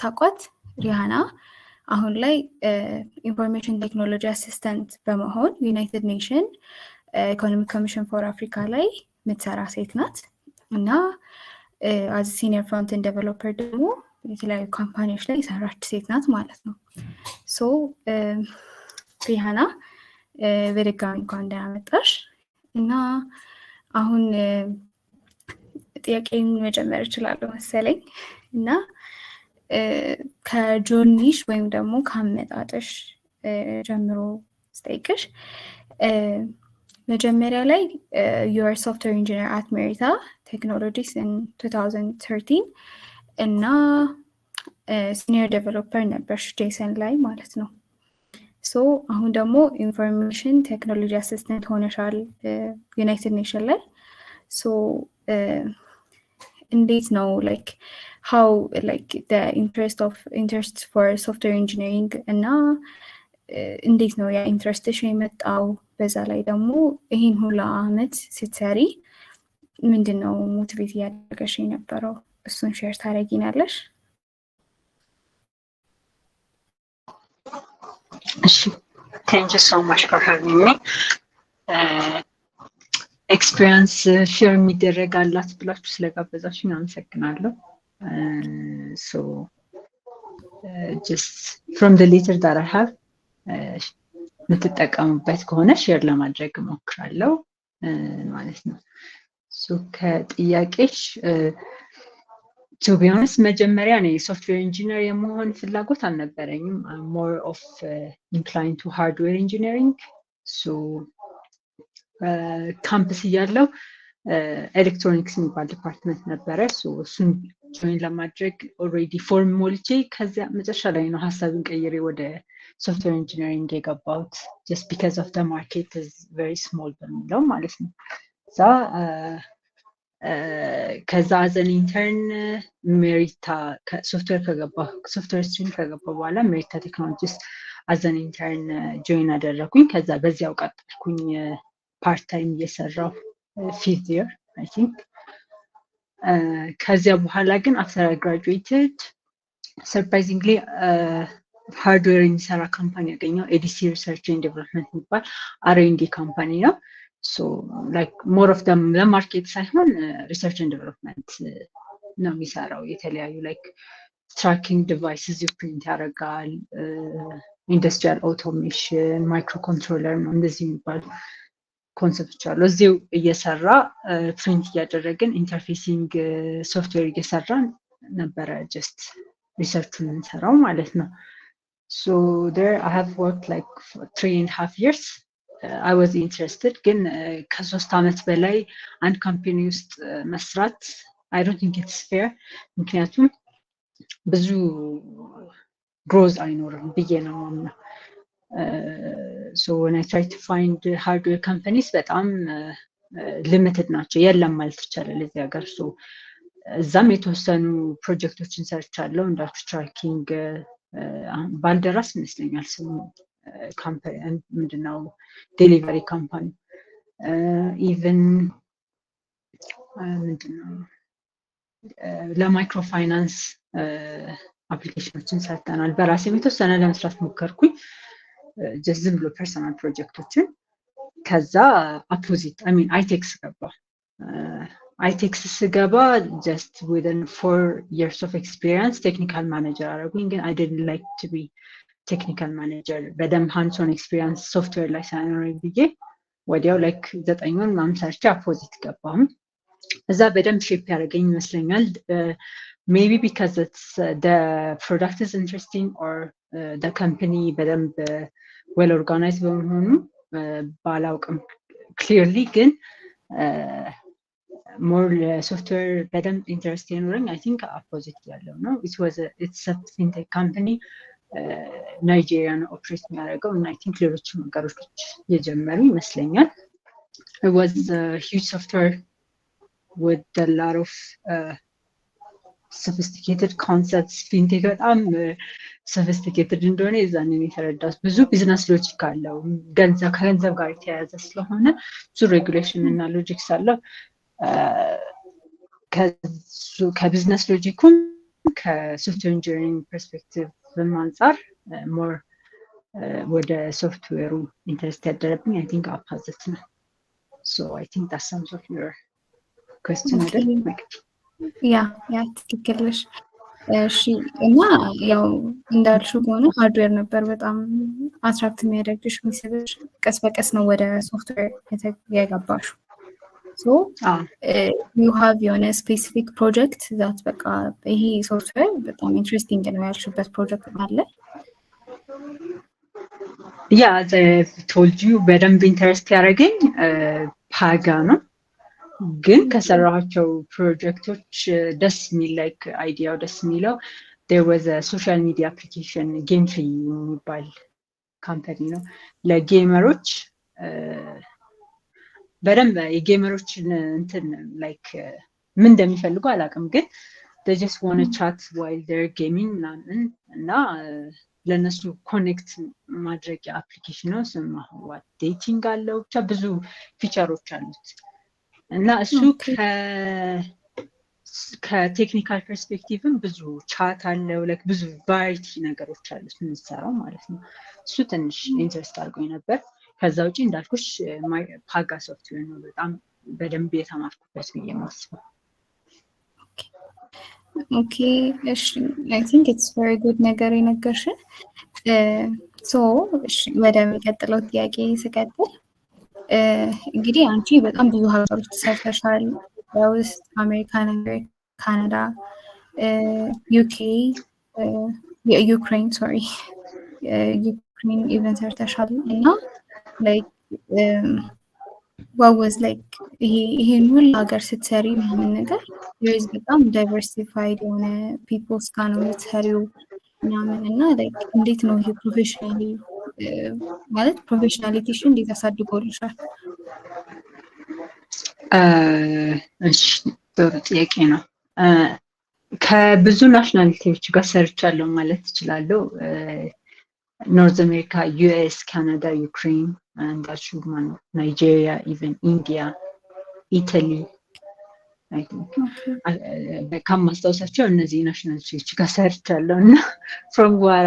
ታቋት ሪሃና አሁን ላይ ኢንፎርሜሽን ቴክኖሎጂ አሲስታንት በመሆን ዩናይትድ ኔሽን ኢኮኖሚክ ኮሚሽን ፎር አፍሪካ ላይ ምትሰራ ሴት ናት እና as senior front end developer ደግሞ የተለያዩ ካምፓኒዎች ላይ ሰራች ሴት ናት ማለት ነው ሶ ሪሃና በድጋሚ እንኳን ደህና መጣሽ እና አሁን ጥያቄን መጀመር እችላለሁ መሰለኝ እና ከጆርኒሽ ወይም ደግሞ ካመጣጥሽ ጀምሮ ስጠይቅሽ መጀመሪያ ላይ you are software engineer at Merita Technologies in 2013 እና senior developer ነበርሽ JSON ላይ ማለት ነው ሶ አሁን ደግሞ ኢንፎርሜሽን ቴክኖሎጂ አሲስታንት ሆነሻል ዩናይትድ ኔሽን ላይ ሶ እንዴት ነው like how like the interest for software engineering እና እንዴት ነው ያ ኢንትረስትሽ የመጣው በዛ ላይ ደግሞ ይሄን ሁሉ አመት ስትሰሪ ምንድነው ሞቲቬት ያደረገሽ የነበረው እሱን ሼር ታደርጊናለሽ Thank you so much for having me. Experience share የሚደረጋላት ብላችሁ ስለጋበዛችሁኝ አመሰግናለሁ. So just from the little that I have ምትጠቀሙበት ከሆነ ሼር ለማድረግ እሞክራለሁ ማለት ነው. So ከጥያቄሽ to be honest መጀመሪያ ነው ሶፍትዌር ኢንጂነር የመሆን ፍላጎት አልነበረኝም. I'm more of inclined to hardware engineering. So ካምፕስ ያለው ኤሌክትሮኒክስ የሚባል ዲፓርትመንት ነበረ. So እሱን ጆይን ለማድረግ already ፎርም ሞልቼ ከዛ መጨረሻ ላይ ነው ሐሳብን ቀይሬ ወደ software engineering የገባሁት just because of the market is very small በሚለው ማለት ነው. So ከዛ as an intern ሜሪታ software stream ከገባ በኋላ ሜሪታ ቴክኖሎጂስ as an intern join አደረኩኝ. ከዛ በዚያው ቀጠልኩኝ part time እየሰራሁ fifth year I think. ከዚያ በኋላ ግን after I graduated surprisingly hardware የሚሰራ ካምፓኒ ያገኘው ADC research and development የሚባል R&D ካምፓኒ ነው. So like more of them the market ሳይሆን research and development ነው የሚሰራው የተለያዩ like tracking devices print ያደርጋል industrial automation microcontroller ነው እንደዚህ የሚባል ኮንሰፕት አለው እዚሁ እየሰራ print እያደረግን interfacing software እየሰራን ነበረ just research እንሰራው ማለት ነው. So there I have worked like for 3.5 years. I was interested ግን ከ3 አመት በላይ አንድ ካምፓኒ ውስጥ መስራት I don't think it's fair ምክንያቱም ብዙ growth አይኖርም ብዬ ነው ማምነው. So when I try to find hardware companies በጣም limited ናቸው የለም ማለት ይቻላል እዚህ ሀገር. So እዛም የተወሰኑ ፕሮጀክቶችን ሰርቻለሁ እንዳልኩ ትራኪንግ ባልደራስ ይመስለኛል ስሙ ካምፓኒ ምንድነው ዴሊቨሪ ካምፓኒ ኢቭን ምንድነው ለማይክሮ ፋይናንስ አፕሊኬሽኖችን ሰርተናል. በራሴም የተወሰነ ለመስራት ሞከርኩኝ just ዝም ብሎ ፐርሰናል ፕሮጀክቶችን. ከዛ አፖዚት I mean ITEX ገባ. ITEX ስገባ just within 4 years of experience technical manager አረጉኝ ግን I didn't like to be technical manager በደም hands on experience software ላይ ሳይኖረኝ ብዬ ወዲያው like 9 ወር ምናምን ሰርቼ አፖዚት ገባሁኝ. እዛ በደም ሼፕ ያደረገኝ ይመስለኛል maybe because it's the product is interesting or the company በደም well organized በመሆኑ ባላውቅም clearly ግን more software በደም ኢንተረስት የኖረኝ I think opposite ያለው ነው. It's a fintech company ናይጄሪያ ነው ኦፕሬት የሚያደርገው እና I think ሌሎች ነገሮች የጀመሩ ይመስለኛል. It was a huge software with a lot of sophisticated concepts. fintech በጣም sophisticated እንደሆነ የዛኔ የተረዳሁት ብዙ ቢዝነስ ሎጂክ አለው ከገንዘብ ጋር የተያያዘ ስለሆነ ብዙ ሬጉሌሽን እና ሎጂክስ አለው. ከቢዝነስ ሎጂኩም ከሶፍትዌር ኢንጂነሪንግ ፐርስፔክቲቭ በማንጻር ሞር ወደ ሶፍትዌሩ ኢንተረስት ያደረብኝ አይ ቲንክ አፓዚት ነው። ሶ አይ ቲንክ ዳት ሰምስ ኦፍ ዩር ኩዌስችን አይደል? ያ ትክክል ነሽ። እሺ እና ያው እንዳልሽው ከሆነ ሃርድዌር ነበር በጣም አትራክት የሚያደርግሽ የሚስብሽ፣ ቀስ በቀስ ነው ወደ ሶፍትዌር የገባሽው። ሶ ዩ ሃቭ የሆነ ስፔሲፊክ ፕሮጀክት ዛት በቃ ይሄ ሶፍትዌር በጣም ኢንትረስቲንግ ነው ያልሽበት ፕሮጀክት አለ? ያ ቶልድ ዩ በደንብ ኢንተረስት ያደረገኝ ፓጋ ነው። ግን ከሰራኋቸው ፕሮጀክቶች ደስ የሚል ላይክ አይዲያው ደስ የሚለው there was a social media application game tree የሚባል ካምፓኒ ነው ለጌመሮች በደንብ የጌመሮችን እንትን ላይክ ምን እንደሚፈልጉ አላውቅም፣ ግን they just want to chat while they're gaming እና ለነሱ ኮኔክት ማድረግ አፕሊኬሽን ነው። ስማው ዴቲንግ አለው ብቻ ብዙ ፊቸሮች አሉት እና እሱ ከቴክኒካል ፐርስፔክቲቭም ብዙ ቻት አለው ላይክ ብዙ ቫራይቲ ነገሮች አሉት የምንሰራው ማለት ነው። እሱ ትንሽ ኢንትረስት አድርጎኝ ነበር። ከዛ ውጪ እንዳልኩሽ ፓጋ ሶፍትዌር ነው በጣም በደንብ የተማርኩበት ብዬ የማስበው። ኦኬ እሺ አይ ቲንክ ኢትስ ቬሪ ጉድ ነገር የነገርሽን። ሶ እሺ ወደሚቀጥለው ጥያቄ ስቀጥል እንግዲህ አንቺ በጣም ብዙ ሀገሮች ተሰርተሻል። ውስጥ አሜሪካ፣ ካናዳ፣ ዩኬ፣ ዩክሬን ኢቨን ሰርተሻል እና ላይክ what was like ይሄን ሁሉ ሀገር ስትሰሪ ምናምን ነገር there is በጣም diversified የሆነ people's ጋር ነው የምትሰሪው ምናምን እና like እንዴት ነው ይሄ ፕሮፌሽናሊ ማለት ፕሮፌሽናሊቲሽን እንዴት አሳድጎልሻል? እሺ ጥሩ ጥያቄ ነው። ከብዙ ናሽናሊቲዎች ጋር ሰርቻለሁ ማለት እችላለሁ። ኖርዝ አሜሪካ፣ ዩኤስ፣ ካናዳ፣ ዩክሬን እንዳልሽው ማለት ናይጄሪያ፣ ኢቨን ኢንዲያ፣ ኢታሊ አይ ቲንክ ከማስታወሳቸው እነዚህ ናሽናሊቲዎች ጋር ሰርቻለሁ እና from what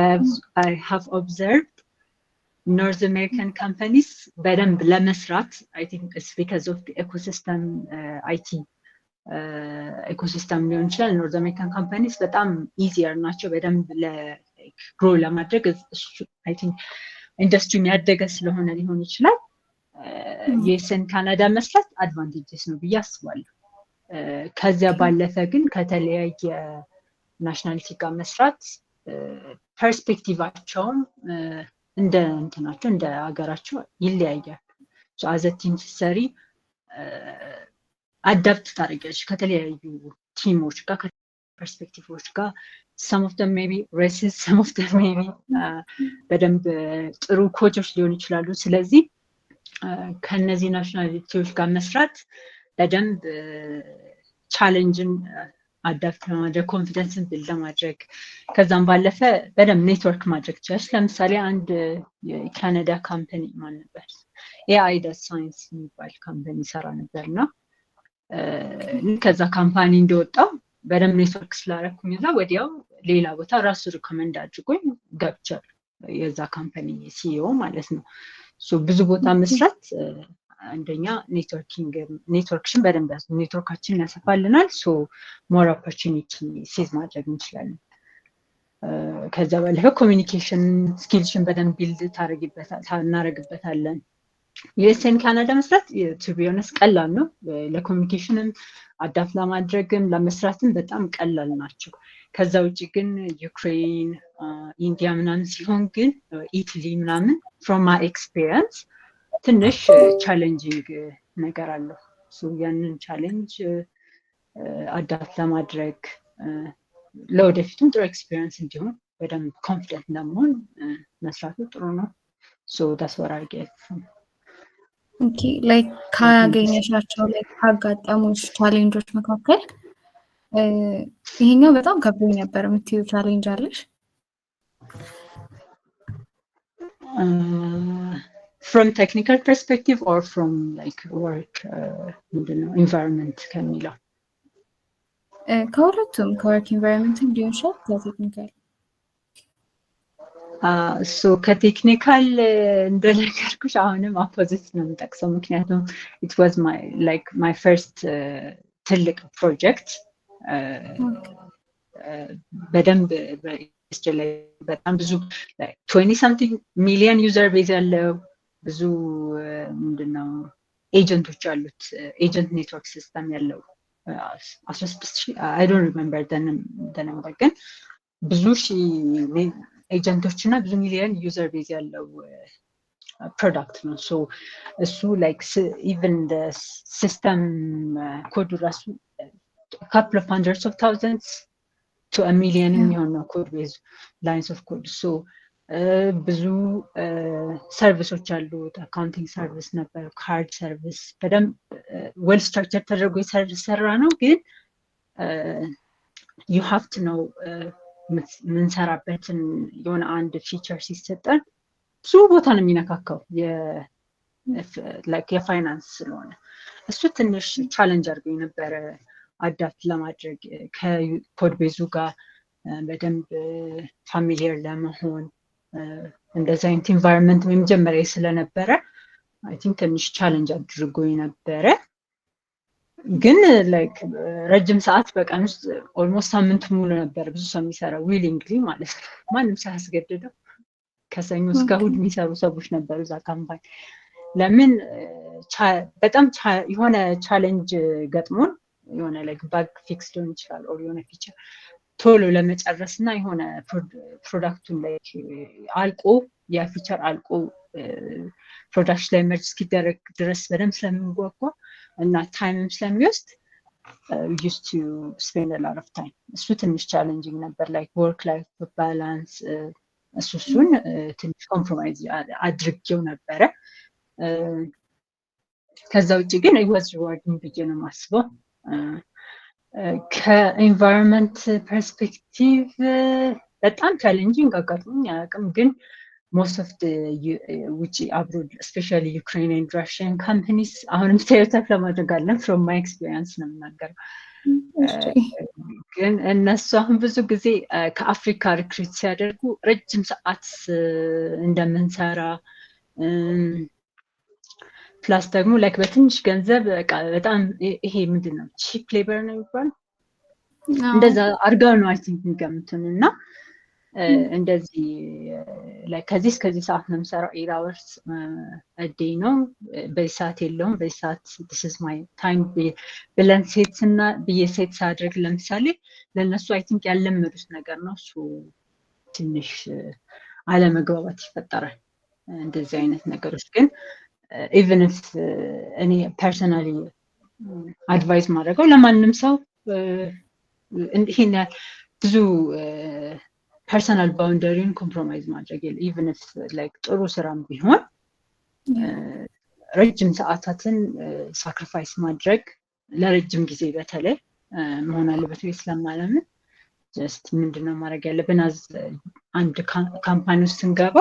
I have observed North American companies በደንብ ለመስራት I think it's because of the ecosystem IT ecosystem ሊሆን ይችላል። North American companies በጣም easier ናቸው በደንብ grow ለማድረግ I think ኢንዱስትሪ የሚያደገ ስለሆነ ሊሆን ይችላል። የሰን ካናዳ መስራት አድቫንቴጅስ ነው ብዬ አስባለሁ። ከዚያ ባለፈ ግን ከተለያየ ናሽናሊቲ ጋር መስራት ፐርስፔክቲቫቸውም እንደ እንትናቸው እንደ ሀገራቸው ይለያያል። ሶ አዘ ቲም ሲሰሪ አዳፕት ታደርጊያለሽ ከተለያዩ ቲሞች ጋር ከፐርስፔክቲቮች ጋር some of them maybe racist, some of them maybe በደንብ ጥሩ ኮቾች ሊሆኑ ይችላሉ። ስለዚህ ከነዚህ ናሽናሊቲዎች ጋር መስራት በደንብ ቻሌንጅን አዳፕት ለማድረግ ኮንፊደንስን ቢልድ ለማድረግ ከዛም ባለፈ በደንብ ኔትወርክ ማድረግ ይችላል። ለምሳሌ አንድ የካናዳ ካምፓኒ ማን ነበር AI ዳታ ሳይንስ የሚባል ካምፓኒ ሰራ ነበርና ከዛ ካምፓኒ እንደወጣው በደንብ ኔትወርክ ስላደረኩኝ እዛ ወዲያው ሌላ ቦታ ራሱ ሪኮመንድ አድርጎኝ ገብቻለሁ። የዛ ካምፓኒ ሲኢኦ ማለት ነው። ሶ ብዙ ቦታ መስራት አንደኛ ኔትወርክሽን በደንብ ኔትወርካችንን ያሰፋልናል። ሶ ሞር ኦፖርቹኒቲ ሲዝ ማድረግ እንችላለን። ከዛ ባለፈ ኮሚኒኬሽን ስኪልሽን በደንብ ቢልድ እናደርግበታለን። ዩኤስኤን ካናዳ መስራት ቱ ቢ ኦነስት ቀላል ነው። ለኮሚኒኬሽንም አዳፕት ለማድረግም ለመስራትም በጣም ቀላል ናቸው። ከዛ ውጪ ግን ዩክሬን፣ ኢንዲያ ምናምን ሲሆን ግን ኢታሊ ምናምን from my experience ትንሽ ቻሌንጂንግ ነገር አለው። ሶ ያንን ቻሌንጅ አዳፕት ለማድረግ ለወደፊቱም ጥሩ ኤክስፒሪየንስ እንዲሆን በደንብ ኮንፊደንት ለመሆን መስራቱ ጥሩ ነው። ሶ that's what I get from ኦኬ ላይክ ካገኘሻቸው ላይክ ካጋጠሙሽ ቻሌንጆች መካከል ይሄኛው በጣም ከብዶኝ ነበር የምትይው ቻሌንጅ አለሽ? From technical perspective or from like work environment ከሚለው ከሁለቱም ከወርክ ኢንቫይሮንመንት ሊሆን ይችላል ከቴክኒካል ሶ ከቴክኒካል እንደነገርኩሽ አሁንም አፖዚት ነው የምጠቅሰው ምክንያቱም it was my first ትልቅ ፕሮጀክት በደንብ ላይ በጣም ብዙ 20 something ሚሊዮን ዩዘር ቤዝ ያለው ብዙ ምንድነው ኤጀንቶች አሉት ኤጀንት ኔትወርክ ሲስተም ያለው 16000 I don't remember the number ግን ብዙ ሺህ ኤጀንቶች እና ብዙ ሚሊዮን ዩዘር ቤዝ ያለው ፕሮዳክት ነው ሶ እሱ like even the system code ራሱ a couple of hundreds of thousands to a million የሚሆነው code base lines of code so ብዙ ሰርቪሶች አሉት አካውንቲንግ ሰርቪስ ነበር ካርድ ሰርቪስ በደንብ ዌል ስትራክቸር ተደርጎ የሰርቪስ ሰራ ነው ግን you have to know ምንሰራበትን የሆነ አንድ ፊቸር ሲሰጠን ብዙ ቦታ ነው የሚነካካው like የፋይናንስ ስለሆነ እሱ ትንሽ ቻሌንጅ አድርጎኝ ነበር አዳፕት ለማድረግ ከኮድ ቤዙ ጋር በደንብ ፋሚሊየር ለመሆን እንደዚህ አይነት ኢንቫይሮንመንት መጀመሪያ ስለነበረ I think ትንሽ ቻሌንጅ አድርጎኝ ነበረ ግን like ረጅም ሰዓት በቀን ውስጥ ኦልሞስት ሳምንት ሙሉ ነበር ብዙ ሰው የሚሰራው ዊሊንግሊ ማለት ነው ማንም ሳያስገድደው ከሰኞ እስከ እሑድ የሚሰሩ ሰዎች ነበሩ እዛ ካምፓኒ ለምን በጣም የሆነ ቻሌንጅ ገጥሞን የሆነ like bug fix ሊሆን ይችላል or የሆነ ፊቸር ቶሎ ለመጨረስና የሆነ ፕሮዳክቱን ላይ አልቆ ያ ፊቸር አልቆ ፕሮዳክሽን ላይ መርጅ እስኪደረግ ድረስ በደንብ ስለምንጓጓ እና ታይምም ስለሚወስድ we used to spend a lot of time እሱ ትንሽ ቻሌንጂንግ ነበር like work life balance እሱን ትንሽ ኮምፕሮማይዝ አድርጌው ነበረ ከዛ ውጪ ግን it was rewarding ብዬ ነው የማስበው ከኤንቫይሮንመንት ፐርስፔክቲቭ በጣም ቻሌንጂንግ አጋጥሞኝ አያውቅም ግን most of the which abroad especially Ukrainian and Russian companies አሁንም ስቴሪዮታይፕ ለማድረግ አለን from my experience ነው የምናገረው ግን እነሱ አሁን ብዙ ጊዜ ከአፍሪካ ሪክሩት ሲያደርጉ ረጅም ሰዓት እንደምንሰራ ፕላስ ደግሞ like በትንሽ ገንዘብ በጣም ይሄ ምንድነው ቺፕ ሌበር ነው የሚባለው እንደዛ አርጋው ነው I think የሚገምቱንና እንደዚህ like ከዚህ ሰዓት ነው የምሰራው 8 hours a day ነው በሰዓት የለውም በሰዓት this is my time ብለን ሴትና በየሴት ሳድርግ ለምሳሌ ለነሱ I think ያለመዱት ነገር ነው እሱ ትንሽ አለመግባባት ይፈጠራል እንደዚህ አይነት ነገሮች ግን even if እኔ personally advice ማድረገው ለማንም ሰው ይሄን ብዙ personal boundary compromise ማድረግ even if like ጥሩ ስራም ቢሆን ረጅም ሰዓታትን sacrifice ማድረግ ለረጅም ጊዜ በተለይ መሆን አለበት ስለማለምን just ምንድነው ማድረግ ያለብን አንድ ካምፓኒ ውስጥ ስንገባ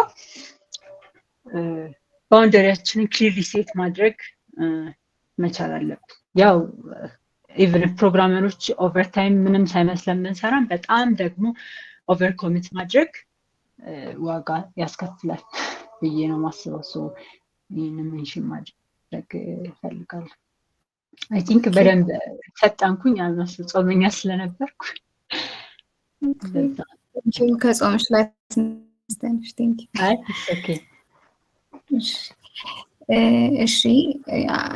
ባውንደሪያችንን ክሊርሊ ሴት ማድረግ መቻል አለብን ያው even ፕሮግራመሮች ኦቨርታይም ምንም ሳይመስለን እንሰራን በጣም ደግሞ ኦቨር ኮሚት ማድረግ ዋጋ ያስከፍላል ብዬ ነው ማስበው ሶ ይሄንን ሜንሽን ማድረግ ፈልጋለሁ I think በደንብ ፈጣንኩኝ አልመስል ጾመኛ ስለነበርኩ ከጾምሽ ላይ ትንሽ ቲንክ ኦኬ እሺ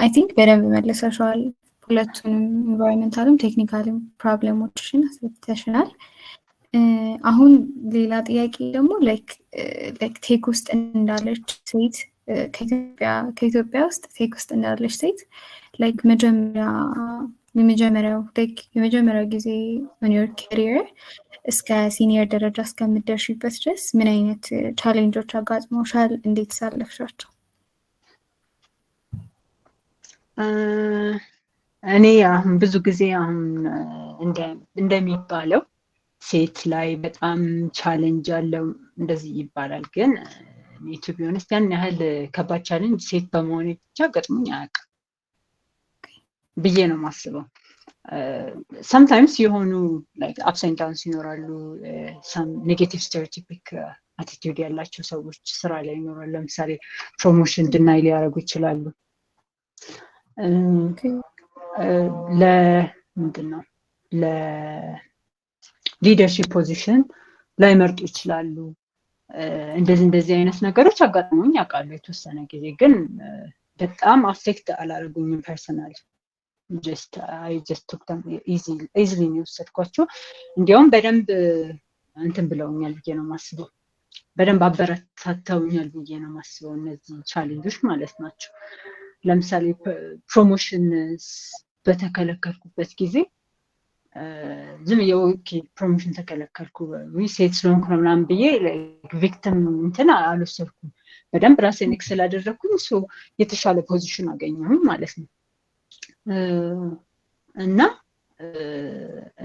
I think በደንብ መለሰሻል ሁለቱንም ኢንቫይሮንመንታልም ቴክኒካልም ፕሮብሌሞችን አስረድተሽናል አሁን ሌላ ጥያቄ ደግሞ like ቴክ ውስጥ እንዳለች ሴት ከኢትዮጵያ ውስጥ ቴክ ውስጥ እንዳለች ሴት like የመጀመሪያው ጊዜ on your career እስከ ሲኒየር ደረጃ እስከምትደርሺበት ድረስ ምን አይነት ቻሌንጆች አጋጥመውሻል እንዴት ሳለፍሻቸው እኔ አሁን ብዙ ጊዜ አሁን እንደሚባለው ሴት ላይ በጣም ቻሌንጅ አለው እንደዚህ ይባላል ግን to be honest ያን ያህል ከባድ ቻሌንጅ ሴት በመሆኔ ብቻ ገጥሞኝ አያውቅም ብዬ ነው ማስበው sometimes የሆኑ like ups and downs ይኖራሉ some negative stereotypic attitude ያላቸው ሰዎች ስራ ላይ ይኖራሉ ለምሳሌ ፕሮሞሽን deny ሊያደርጉ ይችላሉ ለምንድነው ለሊደርሺፕ ፖዚሽን ላይ መርጡ ይችላሉ እንደዚህ አይነት ነገሮች አጋጥሞኝ ያውቃሉ የተወሰነ ጊዜ ግን በጣም አፌክት አላደረጉኝም ፐርሰናሊ I just took them easily ወሰድኳቸው እንዲያውም በደንብ እንትን ብለውኛል ብዬ ነው ማስበው በደንብ አበረታተውኛል ብዬ ነው ማስበው እነዚህ ቻሌንጆች ማለት ናቸው ለምሳሌ ፕሮሞሽን በተከለከልኩበት ጊዜ ዝም የኦኬ ፕሮሞሽን ተከለከልኩ ሴት ስለሆንኩ ነው ምናምን ብዬ ቪክቲም እንትን አልወሰድኩም በደንብ ራሴን ኤክሰል አደረኩኝ ሶ የተሻለ ፖዚሽን አገኘሁኝ ማለት ነው እና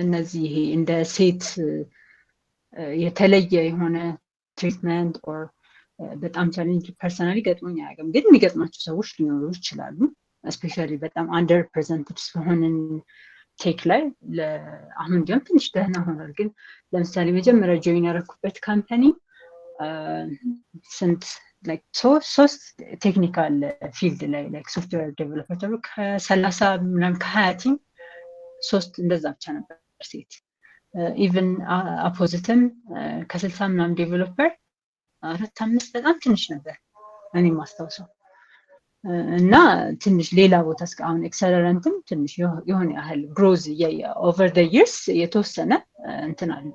እነዚህ ይሄ እንደ ሴት የተለየ የሆነ ትሪትመንት ኦር በጣም ቻሌንጅ ፐርሰናሊ ገጥሞኝ አያውቅም ግን የሚገጥማቸው ሰዎች ሊኖሩ ይችላሉ ስፔሻሊ በጣም አንደር ፕሬዘንትድ ስለሆንን ቴክ ላይ አሁን ግን ትንሽ ደህና ሆኗል ግን ለምሳሌ መጀመሪያ ጆይን ያደረኩበት ካምፓኒ ስንት like ሶስት ቴክኒካል ፊልድ ላይ like ሶፍትዌር ዴቨሎፐር ተብሎ ከ30 ምናምን ከ20 ቲም ሶስት እንደዛ ብቻ ነበር ሴት ኢቭን አፖዚትም ከ60 ምናምን ዴቨሎፐር 4-5 በጣም ትንሽ ነበር እኔ ማስታውሰው እና ትንሽ ሌላ ቦታ እስካሁን ኤክሰለረንትም ትንሽ የሆነ ያህል ግሮዝ ኦቨር ዘ ይርስ የተወሰነ እንትን አለ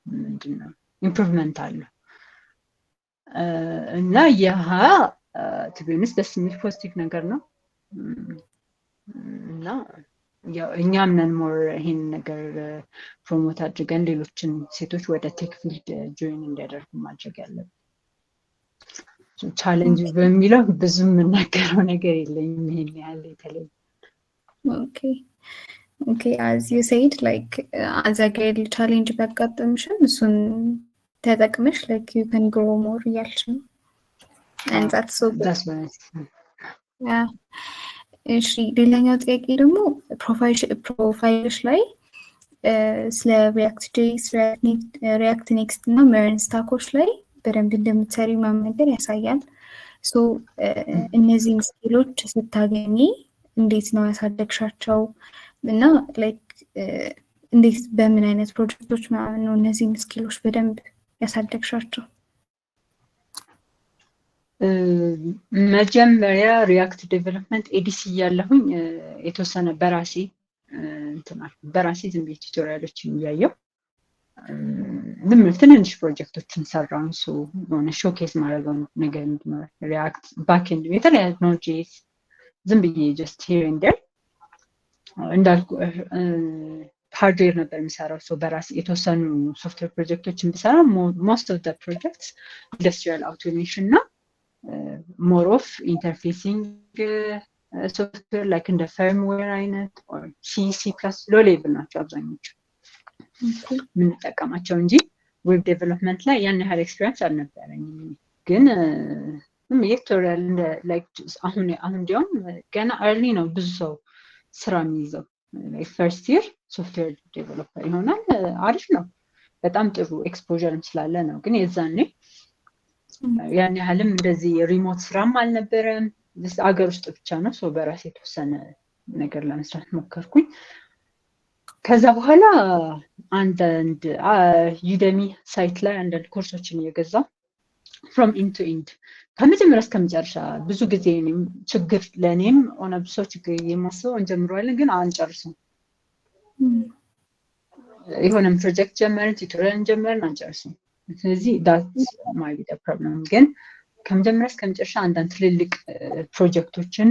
ምንድነው ኢምፕሩቭመንት አለ እና ያሃ ትቢንስ ደስ የሚል ፖዚቲቭ ነገር ነው እና ያው እኛም ነን ሞር ይሄን ነገር ፕሮሞት አድርገን ሌሎችን ሴቶች ወደ ቴክ ፊልድ ጆይን እንዲያደርጉ ማድረግ ያለብን ቻሌንጅ በሚለው ብዙም የምናገረው ነገር የለኝም ይሄን ያህል የተለየ okay as you said like as a girl challenge ባጋጠምሽም እሱን ተጠቅመሽ like you can grow more ያልሽ and that's so good. That's nice. Yeah. እሺ ሌላኛው ጥያቄ ደግሞ ፕሮፋይልሽ ላይ ስለ React.js React Next እና Maven ስታኮች ላይ በደንብ እንደምትሰሪ ማመንደር ያሳያል ሶ እነዚህ ስኪሎች ስታገኚ እንዴት ነው ያሳደግሻቸው እና like እንዴት በምን አይነት ፕሮጀክቶች ማለት ነው እነዚህ ስኪሎች በደንብ ያሳደግሻቸው መጀመሪያ ሪያክት ዴቨሎፕመንት ኤዲሲ ያለሁኝ የተወሰነ በራሴ ዝም ብዬ ቱቶሪያሎችን ያየው ትንንሽ ፕሮጀክቶችን ሰራውን ሶ የሆነ ሾኬስ ማድረገው ነገር እንዲኖር ሪያክት ባክኤንድ የተለያዩ ኖጄስ ዝም ብዬ ጀስት ሂር ኤንድ ዴር እንዳልኩ ሃርድዌር ነበር የሚሰራው ሶ በራሴ የተወሰኑ ሶፍትዌር ፕሮጀክቶችን ብሰራ most of the projects industrial automation እና more of interfacing software like in the firmware አይነት or C++ low level ናቸው አብዛኞቹ ምን ተጠቀማቸው እንጂ ዌብ ዴቨሎፕመንት ላይ ያን ያህል ኤክስፒሪየንስ አልነበረኝም ግን ቱቶሪያል like አሁን እንዲያውም ገና early ነው ብዙ ሰው ስራ የሚይዘው like first year software developer ይሆናል አሪፍ ነው በጣም ጥሩ ኤክስፖዠርም ስላለ ነው ግን የዛኔ ያን ያህልም እንደዚህ ሪሞት ስራም አልነበረም አገር ውስጥ ብቻ ነው ሶ በራሴ የተወሰነ ነገር ለመስራት ሞከርኩኝ ከዛ በኋላ አንድ ዩደሚ ሳይት ላይ አንድ ኮርሶችን እየገዛው from end to end ከመጀመሪያ እስከ መጨረሻ ብዙ ጊዜ ችግር ለኔም ሆነ ብዙ ችግር የማስበው እንጀምራለን ግን አንጨርሰው የሆነም ፕሮጀክት ጀመርን ቱቶሪያል ጀመርን አንጨርሰው ስለዚህ that might be the problem ግን ከመጀመሪያ እስከ መጨረሻ አንዳንድ ትልልቅ ፕሮጀክቶችን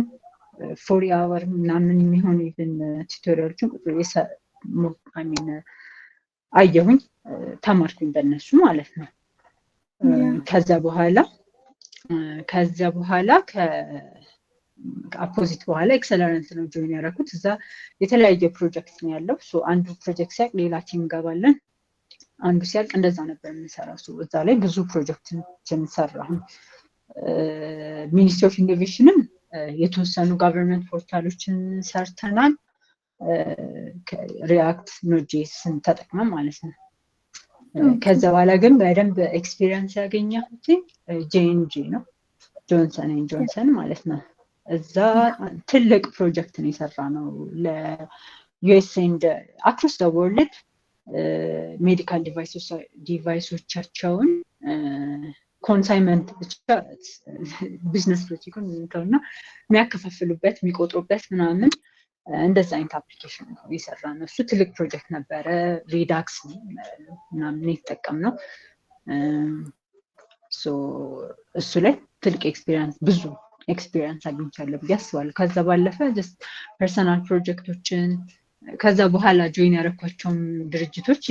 40 hour ምናምን የሚሆኑ ኢቭን ቱቶሪያሎችን I mean አየሁኝ ተማርኩኝ በእነሱ ማለት ነው ከዛ በኋላ ከአፖዚት በኋላ ኤክሰለረንት ነው ጆይን ያደረኩት እዛ የተለያየ ፕሮጀክት ነው ያለው ሶ አንዱ ፕሮጀክት ሲያልቅ ሌላ ቲም ገባለን አንዱ ሲያልቅ እንደዛ ነበር የምንሰራው ሶ እዛ ላይ ብዙ ፕሮጀክቶችን ሰራሁኝ ሚኒስትሪ ኦፍ ኢኖቬሽንም የተወሰኑ ገቨርንመንት ፖርታሎችን ሰርተናል ሪያክት ኖጄስን ተጠቅመን ማለት ነው። ከዛ በኋላ ግን በደንብ ኤክስፒሪየንስ ያገኘሁት ጄኤንጂ ነው፣ ጆንሰን ኤንድ ጆንሰን ማለት ነው። እዛ ትልቅ ፕሮጀክት ነው የሰራ ነው ለዩኤስ ኤንድ አክሮስ ዘ ወርልድ ሜዲካል ዲቫይሶቻቸውን ኮንሳይመንት ብቻ ቢዝነስ ሎጂኩን እንተውና የሚያከፋፍሉበት የሚቆጥሩበት ምናምን እንደዛ አይነት አፕሊኬሽን ነው የሰራ ነው። እሱ ትልቅ ፕሮጀክት ነበረ። ሪዳክስ ምናምን የተጠቀምነው እሱ ላይ ትልቅ ኤክስፒሪየንስ ብዙ ኤክስፒሪየንስ አግኝቻለሁ ብዬ አስባለሁ። ከዛ ባለፈ ጀስት ፐርሰናል ፕሮጀክቶችን ከዛ በኋላ ጆይን ያደረኳቸውም ድርጅቶች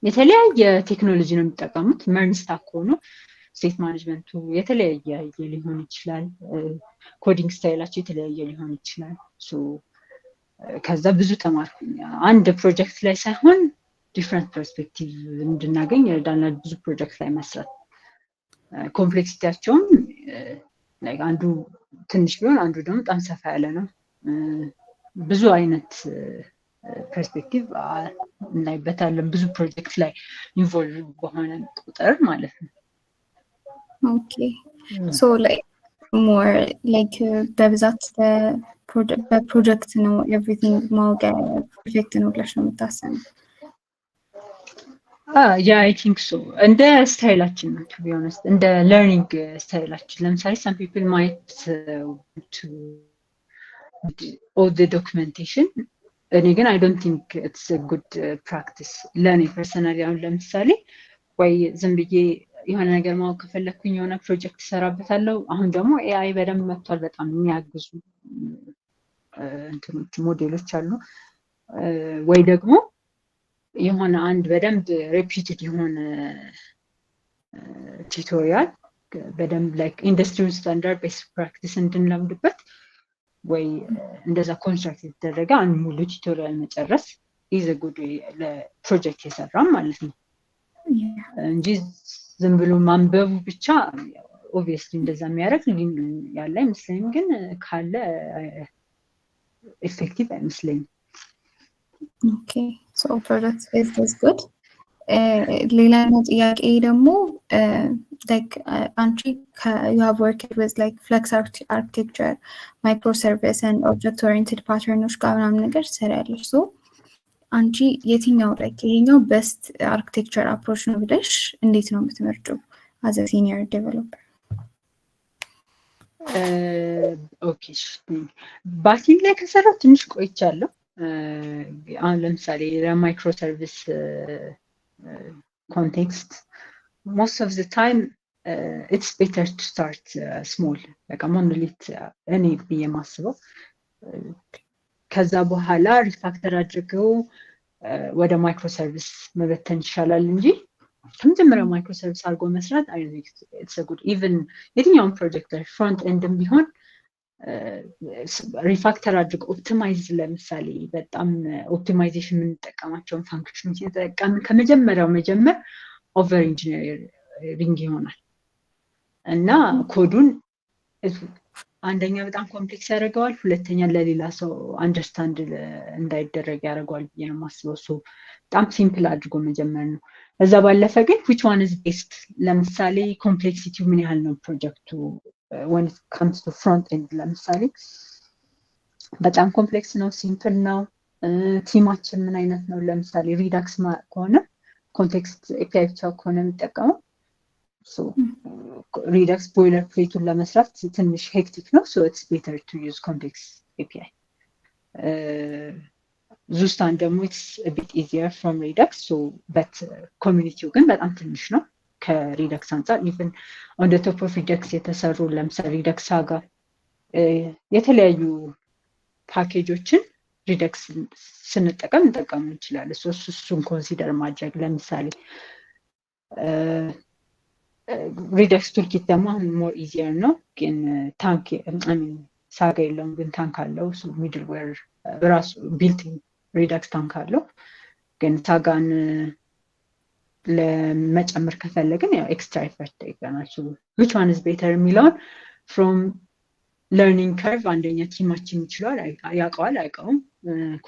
የተለያየ ቴክኖሎጂ ነው የሚጠቀሙት። መርን ስታክ ሆኖ ስቴት ማኔጅመንቱ የተለያየ ሊሆን ይችላል፣ ኮዲንግ ስታይላቸው የተለያየ ሊሆን ይችላል። ከዛ ብዙ ተማርኩኝ። አንድ ፕሮጀክት ላይ ሳይሆን ዲፍረንት ፐርስፔክቲቭ እንድናገኝ ይረዳናል ብዙ ፕሮጀክት ላይ መስራት። ኮምፕሌክሲቲያቸውም አንዱ ትንሽ ቢሆን አንዱ ደግሞ በጣም ሰፋ ያለ ነው። ብዙ አይነት ፐርስፔክቲቭ እናይበታለን ብዙ ፕሮጀክት ላይ ኢንቮልቭ በሆነ ቁጥር ማለት ነው። ኦኬ ሶ ላይክ ሞር ላይክ በብዛት በፕሮጀክት ነው ኤቭሪቲንግ ማወቅ ፕሮጀክት ነው ብለሽ ነው የምታስበው? ያ አይ ቲንክ ሶ። እንደ ስታይላችን ነው ቱ ቢ ኦነስት፣ እንደ ለርኒንግ ስታይላችን። ለምሳሌ some people might to all the documentation። እኔ ግን I don't think it's a good practice ለኔ ፐርሰናሊ። አሁን ለምሳሌ ወይ ዝም ብዬ የሆነ ነገር ማወቅ ከፈለኩኝ የሆነ ፕሮጀክት እሰራበታለሁ። አሁን ደግሞ ኤአይ በደንብ መጥቷል። በጣም የሚያግዙ እንትኖች ሞዴሎች አሉ። ወይ ደግሞ የሆነ አንድ በደንብ ሬፒቲድ የሆነ ቱቶሪያል በደንብ ላይክ ኢንዱስትሪውን ስታንዳርድ ቤስት ፕራክቲስ እንድንለምድበት ወይ እንደዛ ኮንስትራክት የተደረገ አንድ ሙሉ ቱቶሪያል መጨረስ ኢዝ አ ጉድ ለፕሮጀክት የሰራም ማለት ነው እንጂ ዝም ብሎ ማንበቡ ብቻ ኦብቪየስሊ እንደዛ የሚያደርግ ያለ አይመስለኝም። ግን ካለ ኤፌክቲቭ አይመስለኝም። ኦኬ ሶ ፕሮጀክት ቤዝድ ኢዝ ጉድ። ሌላኛው ጥያቄ ደግሞ like አንቺ you have worked with like flex architecture, microservice and object oriented patterns ጋር ምናምን ነገር ትሰሪያለሽ። ሶ አንቺ የትኛው like ይሄኛው best architecture approach ነው ብለሽ እንዴት ነው የምትመርጪው as a senior developer? ኦኬ ባኪንግ ላይ ከሰራው ትንሽ ቆይቻለሁ። አሁን ለምሳሌ ለማይክሮ ሰርቪስ ኮንቴክስት most of the time it's better to start small like a monolith እኔ ብዬ ማስበው። ከዛ በኋላ ሪፋክተር አድርገው ወደ ማይክሮ ሰርቪስ መበተን ይሻላል እንጂ ከመጀመሪያ ማይክሮ ሰርቪስ አድርጎ መስራት I think it's a good even የትኛውም ፕሮጀክት ላይ ፍሮንት ኤንድም ቢሆን ሪፋክተር አድርጎ ኦፕቲማይዝ ለምሳሌ በጣም ኦፕቲማይዜሽን የምንጠቀማቸውን ፋንክሽኖች የተጠቀምን ከመጀመሪያው መጀመር ኦቨር ኢንጂነሪንግ ይሆናል እና ኮዱን አንደኛ በጣም ኮምፕሌክስ ያደርገዋል፣ ሁለተኛ ለሌላ ሰው አንደርስታንድ እንዳይደረግ ያደርገዋል ብዬ ነው የማስበው። በጣም ሲምፕል አድርጎ መጀመር ነው። እዛ ባለፈ ግን which one is best ለምሳሌ ኮምፕሌክሲቲው ምን ያህል ነው ፕሮጀክቱ when it comes to front end ለምሳሌ በጣም ኮምፕሌክስ ነው ሲምፕል ነው ቲማችን ምን አይነት ነው ለምሳሌ ሪዳክስ ከሆነ ኮንቴክስት ኤፒአይ ብቻ ከሆነ የሚጠቀመው ሪዳክስ ቦይለር ፕሌቱን ለመስራት ትንሽ ሄክቲክ ነው so it's better to use context API ዙስታን ደግሞ it's a bit easier from Redux so but community ግን በጣም ትንሽ ነው ከሪዳክስ አንፃር even on the top of Redux የተሰሩ ለምሳሌ Redux Saga የተለያዩ ፓኬጆችን ሪዳክስ ስንጠቀም እንጠቀም እንችላለን። እሱን ኮንሲደር ማድረግ ለምሳሌ ሪዳክስ ቱልኪት ደግሞ ሞር ኢዚየር ነው ግን ታንክ ሳጋ የለውም ግን ታንክ አለው። እሱ ሚድልዌር በራሱ ቢልቲን ሪዳክስ ታንክ አለው ግን ሳጋን ለመጨመር ከፈለግን ያው ኤክስትራ ኢፈርት ይገናል። which one is better የሚለውን from ለርኒንግ ከርቭ አንደኛ ቲማችን ይችላል ያውቀዋል አያውቀውም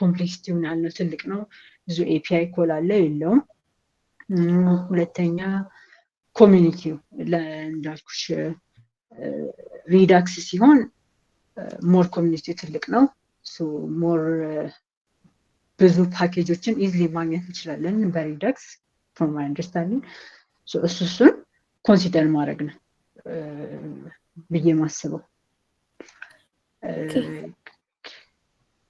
ኮምፕሌክሲቲውን ያልነው ትልቅ ነው ብዙ ኤፒአይ ኮል አለ የለውም ሁለተኛ ኮሚኒቲው እንዳልኩሽ ሪዳክስ ሲሆን ሞር ኮሚኒቲ ትልቅ ነው ሶ ሞር ብዙ ፓኬጆችን ኢዝሊ ማግኘት እንችላለን በሪዳክስ from my understanding so እሱን ኮንሲደር ማድረግ ነው ብዬ ማስበው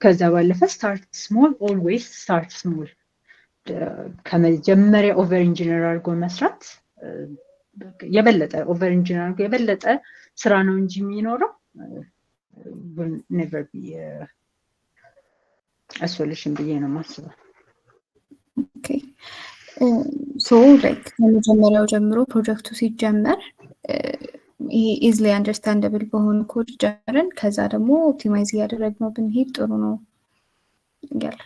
ከዛ ባለፈ ስታርት ስሞል ኦልዌይስ ስታርት ስሞል ከመጀመሪያ ኦቨር ኢንጂነር አድርጎ መስራት የበለጠ ኦቨር ኢንጂነር አድርጎ የበለጠ ስራ ነው እንጂ የሚኖረው will never be a solution ብዬ ነው ማስበው ኦኬ so like ከመጀመሪያው ጀምሮ ፕሮጀክቱ ሲጀመር easily understandable በሆነ ኮድ ጀመረን ከዛ ደግሞ ኦፕቲማይዝ ያደረግነው ብንሄድ ጥሩ ነው ያለ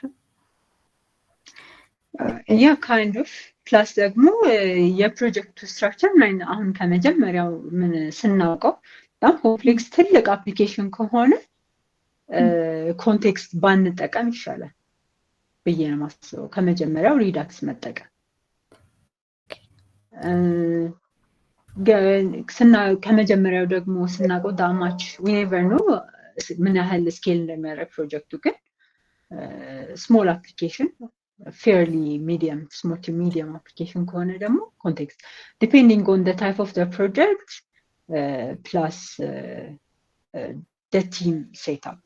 ያ kind of ፕላስ ደግሞ የፕሮጀክቱ ስትራክቸር ምን አሁን ከመጀመሪያው ምን ስናውቀው በጣም ኮምፕሌክስ ትልቅ አፕሊኬሽን ከሆነ ኮንቴክስት ባንጠቀም ይሻላል ብዬ ነው ማስበው ከመጀመሪያው ሪዳክስ መጠቀም ከመጀመሪያው ደግሞ ስናውቀው ዳማች we never know ምን ያህል ስኬል እንደሚያደርግ ፕሮጀክቱ ግን ስሞል አፕሊኬሽን fairly medium small to medium application ከሆነ ደግሞ context depending on the type of the project plus the team setup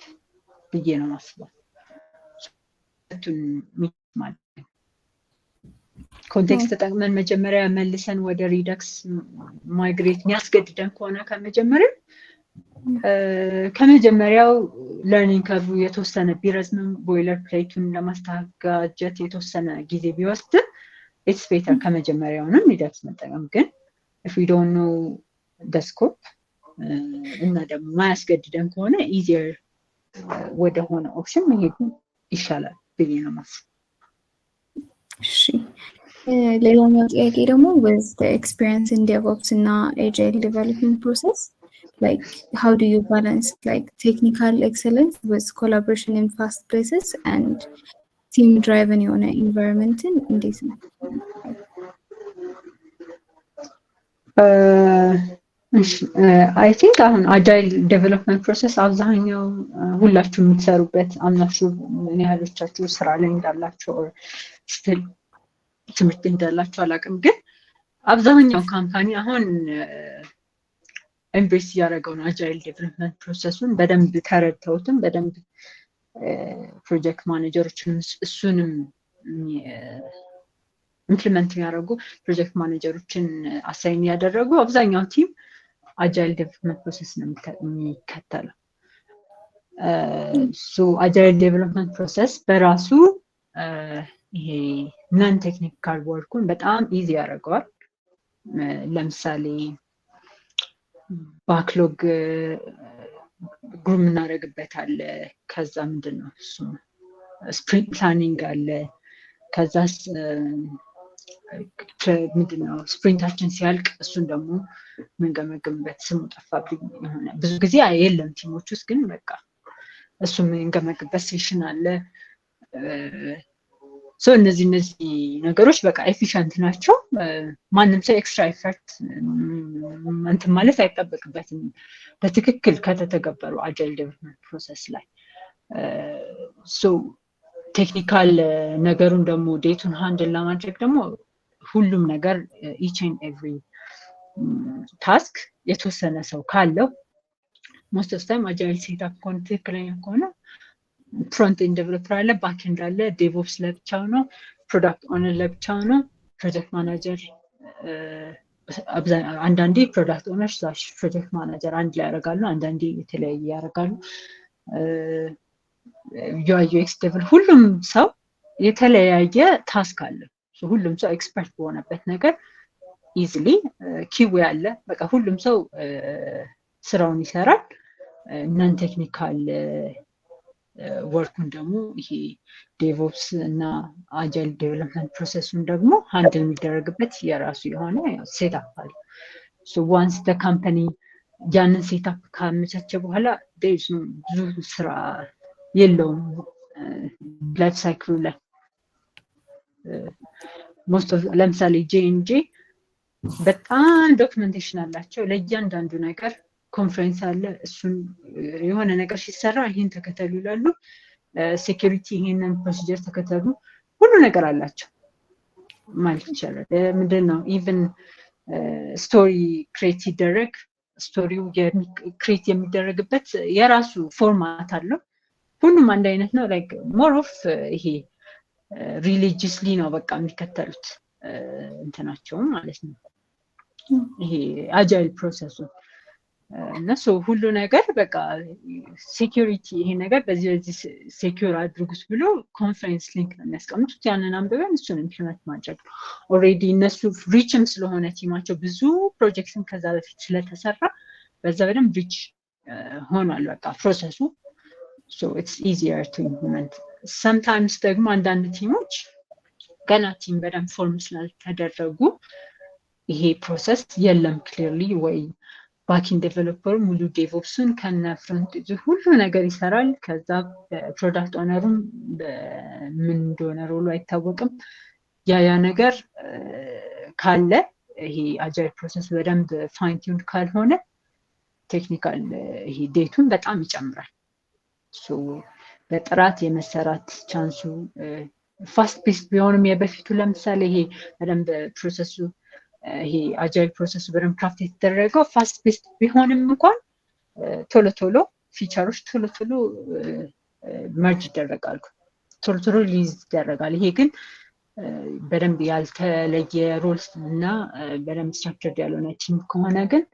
ብዬ ነው ማስበው ማለት ኮንቴክስት ተጠቅመን መጀመሪያ መልሰን ወደ ሪዳክስ ማይግሬት የሚያስገድደን ከሆነ ከመጀመሪያው ለርኒንግ ከርቭ የተወሰነ ቢረዝም ቦይለር ፕሌቱን ለማስተካከል የተወሰነ ጊዜ ቢወስድ it's better ከመጀመሪያውንም ሪዳክስ መጠቀም ግን if we don't know the scope እና ደግሞ ማያስገድደን ከሆነ easier ወደ ሆነ ኦፕሽን መሄድ ይሻላል ብዬ ነው ማስበው እሺ ሌላኛው ጥያቄ ደግሞ with the experience in DevOps እና agile development process like how do you balance like technical excellence with collaboration in fast places and team driven environment እንዴት ነው I think አሁን agile development process አብዛኛው ሁላችሁ የምትሰሩበት አምናችሁ ምን ያህሎቻችሁ ስራ ላይ እንዳላችሁ or still ትምህርት እንዳላችሁ አላውቅም ግን አብዛኛው ካምፓኒ አሁን ኤምብሬስ ያደረገው ነው agile development process-ን በደንብ ተረድተውትም በደንብ ፕሮጀክት ማኔጀሮችን እሱንም ኢምፕሊመንት ያደረጉ ፕሮጀክት ማኔጀሮችን አሳይን ያደረጉ አብዛኛው ቲም agile development process ነው የሚከተለው so agile development process በራሱ ይሄ non technical work-ን በጣም ኢዚ ያደርገዋል ለምሳሌ ባክሎግ ግሩም እናደርግበት አለ ከዛ ምንድነው እሱ ስፕሪንት ፕላኒንግ አለ ከዛ ምንድነው ስፕሪንታችን ሲያልቅ እሱን ደግሞ ምንገመግምበት ስሙ ጠፋብኝ የሆነ ብዙ ጊዜ የለም ቲሞች ውስጥ ግን በቃ እሱ ምንገመግምበት ሴሽን አለ so እነዚህ ነገሮች በቃ ኤፊሺየንት ናቸው ማንንም ሰው ኤክስትራ ኤፈርት እንትን ማለት አይጠበቅበትም በትክክል ከተተገበሩ agile development process ላይ so ቴክኒካል ነገሩን ደግሞ ዴቱን ሃንድል ለማድረግ ደግሞ ሁሉም ነገር each and every task የተወሰነ ሰው ካለው most of the time agile setup ትክክለኛ ከሆነ front end developer አለ back end አለ DevOps ለብቻው ነው product owner ለብቻው ነው project manager አንዳንዴ product owner / project manager አንድ ላይ ያደርጋሉ አንዳንዴ የተለያየ ያደርጋሉ UI UX developer ሁሉም ሰው የተለያየ ታስክ አለ ሁሉም ሰው ኤክስፐርት በሆነበት ነገር easily ኪው ያለ በቃ ሁሉም ሰው ስራውን ይሰራል non technical ወርኩን ደግሞ ይሄ DevOps እና agile development process-ን ደግሞ ሃንድል የሚደረግበት የራሱ የሆነ ሴትአፕ አለ so once the company ያንን ሴታፕ ካመቻቸ በኋላ ዴዝ ነው ብዙ ስራ የለውም ላይፍ ሳይክሉ ላይ ሞስት ኦፍ ለምሳሌ ጄንጄ በጣም ዶክመንቴሽን አላቸው ለእያንዳንዱ ነገር ኮንፈረንስ አለ እሱን የሆነ ነገር ሲሰራ ይሄን ተከተሉ ይላሉ ሴኩሪቲ ይሄንን ፕሮሲጀር ተከተሉ ሁሉ ነገር አላቸው ማለት ይችላል ምንድነው ኢቭን ስቶሪ ክሬት ሲደረግ ስቶሪው ክሬት የሚደረግበት የራሱ ፎርማት አለው ሁሉም አንድ አይነት ነው ላይክ ሞር ኦፍ ይሄ ሪሊጂየስሊ ነው በቃ የሚከተሉት እንትናቸው ማለት ነው ይሄ አጃይል ፕሮሰሱ እነሱ ሁሉ ነገር በቃ ሴኩሪቲ ይሄ ነገር በዚህ ሴኩር አድርጉት ብሎ ኮንፈረንስ ሊንክ ነው የሚያስቀምጡት ያንን አንብበን እሱን ኢምፕሊመንት ማድረግ ኦልሬዲ እነሱ ሪችም ስለሆነ ቲማቸው ብዙ ፕሮጀክትን ከዛ በፊት ስለተሰራ በዛ በደንብ ሪች ሆኗል በቃ ፕሮሰሱ so it's easier to implement sometimes ደግሞ አንዳንድ ቲሞች ገና ቲም በደንብ ፎርም ስላልተደረጉ ይሄ ፕሮሰስ የለም ክሊርሊ ወይ ባኪንግ ዴቨሎፐር ሙሉ ዴቭኦፕስን ከነ ፍሮንት ሁሉ ነገር ይሰራል ከዛ ፕሮዳክት ኦነሩም ምን እንደሆነ ሮሉ አይታወቅም ያ ነገር ካለ ይሄ አጃይል ፕሮሰስ በደንብ ፋይን ቲዩን ካልሆነ ቴክኒካል ይሄ ዴቱን በጣም ይጨምራል ሶ በጥራት የመሰራት ቻንሱ ፋስት ፔስ ቢሆንም የበፊቱ ለምሳሌ ይሄ በደንብ ፕሮሰሱ ይሄ አጃይል ፕሮሰሱ በደንብ ክራፍት የተደረገው ፋስት ፔስ ቢሆንም እንኳን ቶሎ ፊቸሮች ቶሎ መርጅ ይደረጋሉ ቶሎ ሪሊዝ ይደረጋል ይሄ ግን በደንብ ያልተለየ ሮልስ እና በደንብ ስትራክቸርድ ያልሆነ ቲም ከሆነ ግን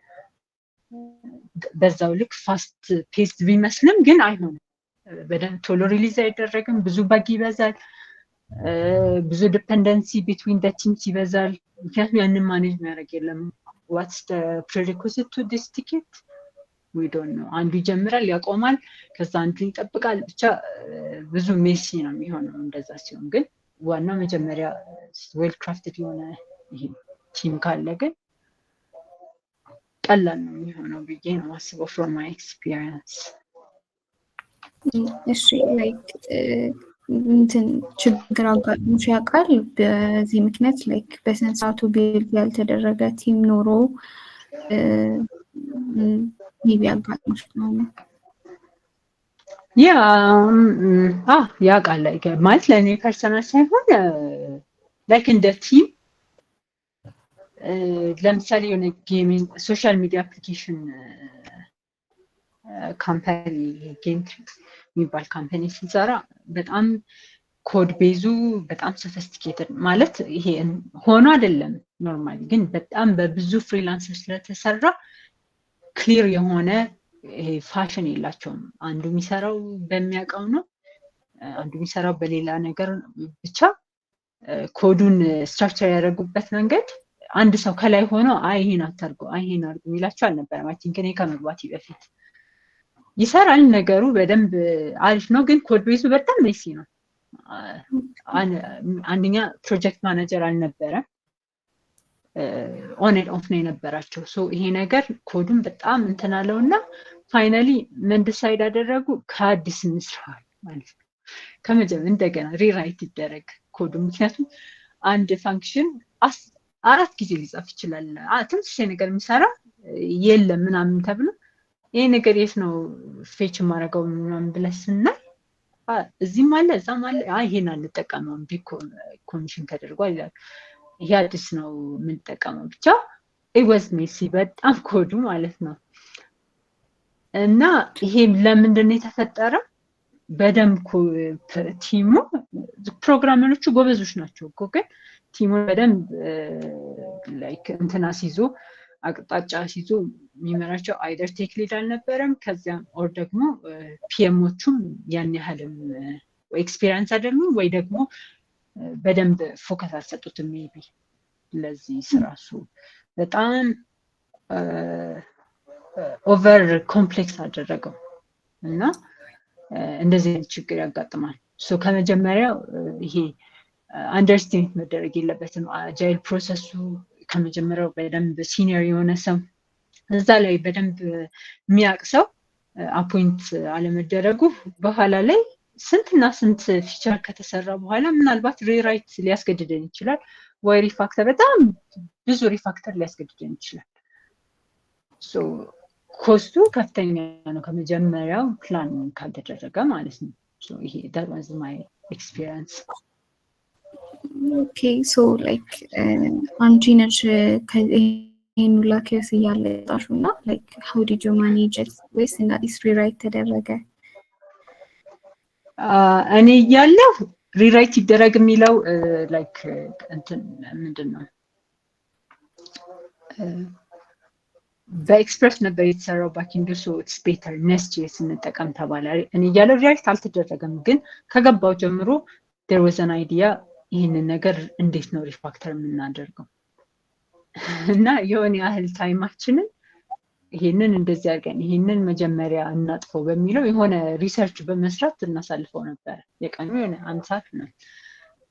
በዛው ልክ ፋስት ፔስ ቢመስልም ግን አይሆንም በደንብ ቶሎ ሪሊዝ አይደረግም ብዙ ባግ ይበዛል ብዙ ዲፔንደንሲ ቢትዊን ዘ ቲምስ ይበዛል ምክንያቱም ያንን ማኔጅ የሚያደርግ የለም what's the prerequisite to this ticket we don't know አንዱ ይጀምራል ያቆማል ከዛ አንዱ ይጠብቃል ብቻ ብዙ ሜሲ ነው የሚሆነው እንደዛ ሲሆን ግን ዋናው መጀመሪያ ዌል ክራፍትድ የሆነ ይሄ ቲም ካለ ግን ቀላል ነው የሚሆነው ብዬ ነው ማስበው from my experience እሺ ላይክ እንትን ችግር አጋጥሞሽ ያውቃል በዚህ ምክንያት ላይክ በሰንሳቱ ቢልድ ያልተደረገ ቲም ኖሮ ሜቢ አጋጥሞሽ ነው ያውቃል ላይክ ማለት ለኔ ፐርሰናል ሳይሆን ላይክ እንደ ቲም ለምሳሌ የሆነ ጌሚንግ ሶሻል ሚዲያ አፕሊኬሽን ካምፓኒ ጌም የሚባል ካምፓኒ ሲሰራ በጣም ኮድ ቤዙ በጣም ሶፊስቲኬትድ ማለት ይሄ ሆኖ አይደለም ኖርማሊ ግን በጣም በብዙ ፍሪላንሰር ስለተሰራ ክሊር የሆነ ይሄ ፋሽን የላቸውም አንዱ የሚሰራው በሚያውቀው ነው አንዱ የሚሰራው በሌላ ነገር ብቻ ኮዱን ስትራክቸር ያደረጉበት መንገድ አንድ ሰው ከላይ ሆኖ ይሄን አታርጉ ይሄን አርጉ ይላቸው አልነበረም አይ ቲንክ እኔ ከመግባቴ በፊት ይሰራል ነገሩ በደንብ አሪፍ ነው ግን ኮድ ቤዙ በጣም ሜሲ ነው አንደኛ ፕሮጀክት ማኔጀር አልነበረ ኦን ኤንድ ኦፍ ነው የነበራቸው ሶ ይሄ ነገር ኮዱን በጣም እንትናለውና ፋይናሊ ምን ዲሳይድ አደረጉ ከአዲስ እንስራው ማለት ነው ከመጀመሪያ እንደገና ሪራይት ይደረግ ኮዱ ምክንያቱም አንድ ፋንክሽን 4 ጊዜ ሊጻፍ ይችላል ተመሳሳይ ነገር የሚሰራ የለም ምናምን ተብሎ ይሄ ነገር የት ነው ፌች ማረጋው ምናምን ብለስና እዚህ ማለት እዛ ማለት ይሄን አንጠቀመው ቢኮን ኮሚሽን ተደርጓል ይላል ይሄ አዲስ ነው ምን ተጠቀመው ብቻ it was messy በጣም ኮዱ ማለት ነው እና ይሄ ለምንድን ነው የተፈጠረው በደንብ ቲሙ ፕሮግራመሮቹ ጎበዞች ናቸው እኮ ግን ቲሙ በደንብ ላይክ እንትና ሲዞ አቅጣጫ ሲዞ የሚመራቸው አይደር ቴክ ሊድ አልነበረም ከዚያም ኦር ደግሞ ፒኤሞቹም ያን ያህልም ኤክስፒሪየንስ አይደሉም ወይ ደግሞ በደንብ ፎከስ አልሰጡትም ሜቢ ለዚህ ስራሱ በጣም ኦቨር ኮምፕሌክስ አደረገው እና እንደዚህ ችግር ያጋጥማል ሶ ከመጀመሪያው ይሄ አንደርስታንድ መደረግ የለበትም አጃይል ፕሮሰሱ ከመጀመሪያው በደንብ ሲኒየር የሆነ ሰው እዛ ላይ በደንብ የሚያቅሰው አፖይንት አለመደረጉ በኋላ ላይ ስንትና ስንት ፊቸር ከተሰራ በኋላ ምናልባት ሪራይት ሊያስገድደን ይችላል ወይ ሪፋክተር በጣም ብዙ ሪፋክተር ሊያስገድደን ይችላል ሶ ኮስቱ ከፍተኛ ነው ከመጀመሪያው ፕላን ካልተደረገ ማለት ነው ሶ ይሄ that was my experience okay so like አንቺ ነሽ ይሄን ሁላ ኬስ እያለ ጣሹና like how did you manage it ወይስ እና is rewrite ተደረገ እኔ እያለሁ ሪራይት ይደረግ የሚለው like እንትን ምንድነው በኤክስፕረስ ነበር የተሰራው ባኪንግ ሶ ኢትስ ቤተር ኔስት.js እንጠቀም ተባለ እኔ እያለሁ ሪራይት አልተደረገም ግን ከገባው ጀምሮ there was an idea ይሄንን ነገር እንዴት ነው ሪፋክተር የምናደርገው እና የሆነ ያህል ታይማችንን ይሄንን እንደዚህ አድርገን ይሄንን መጀመሪያ እናጥፈው በሚለው የሆነ ሪሰርች በመስራት እናሳልፈው ነበር የቀኑ የሆነ አንድ ሰዓት ነው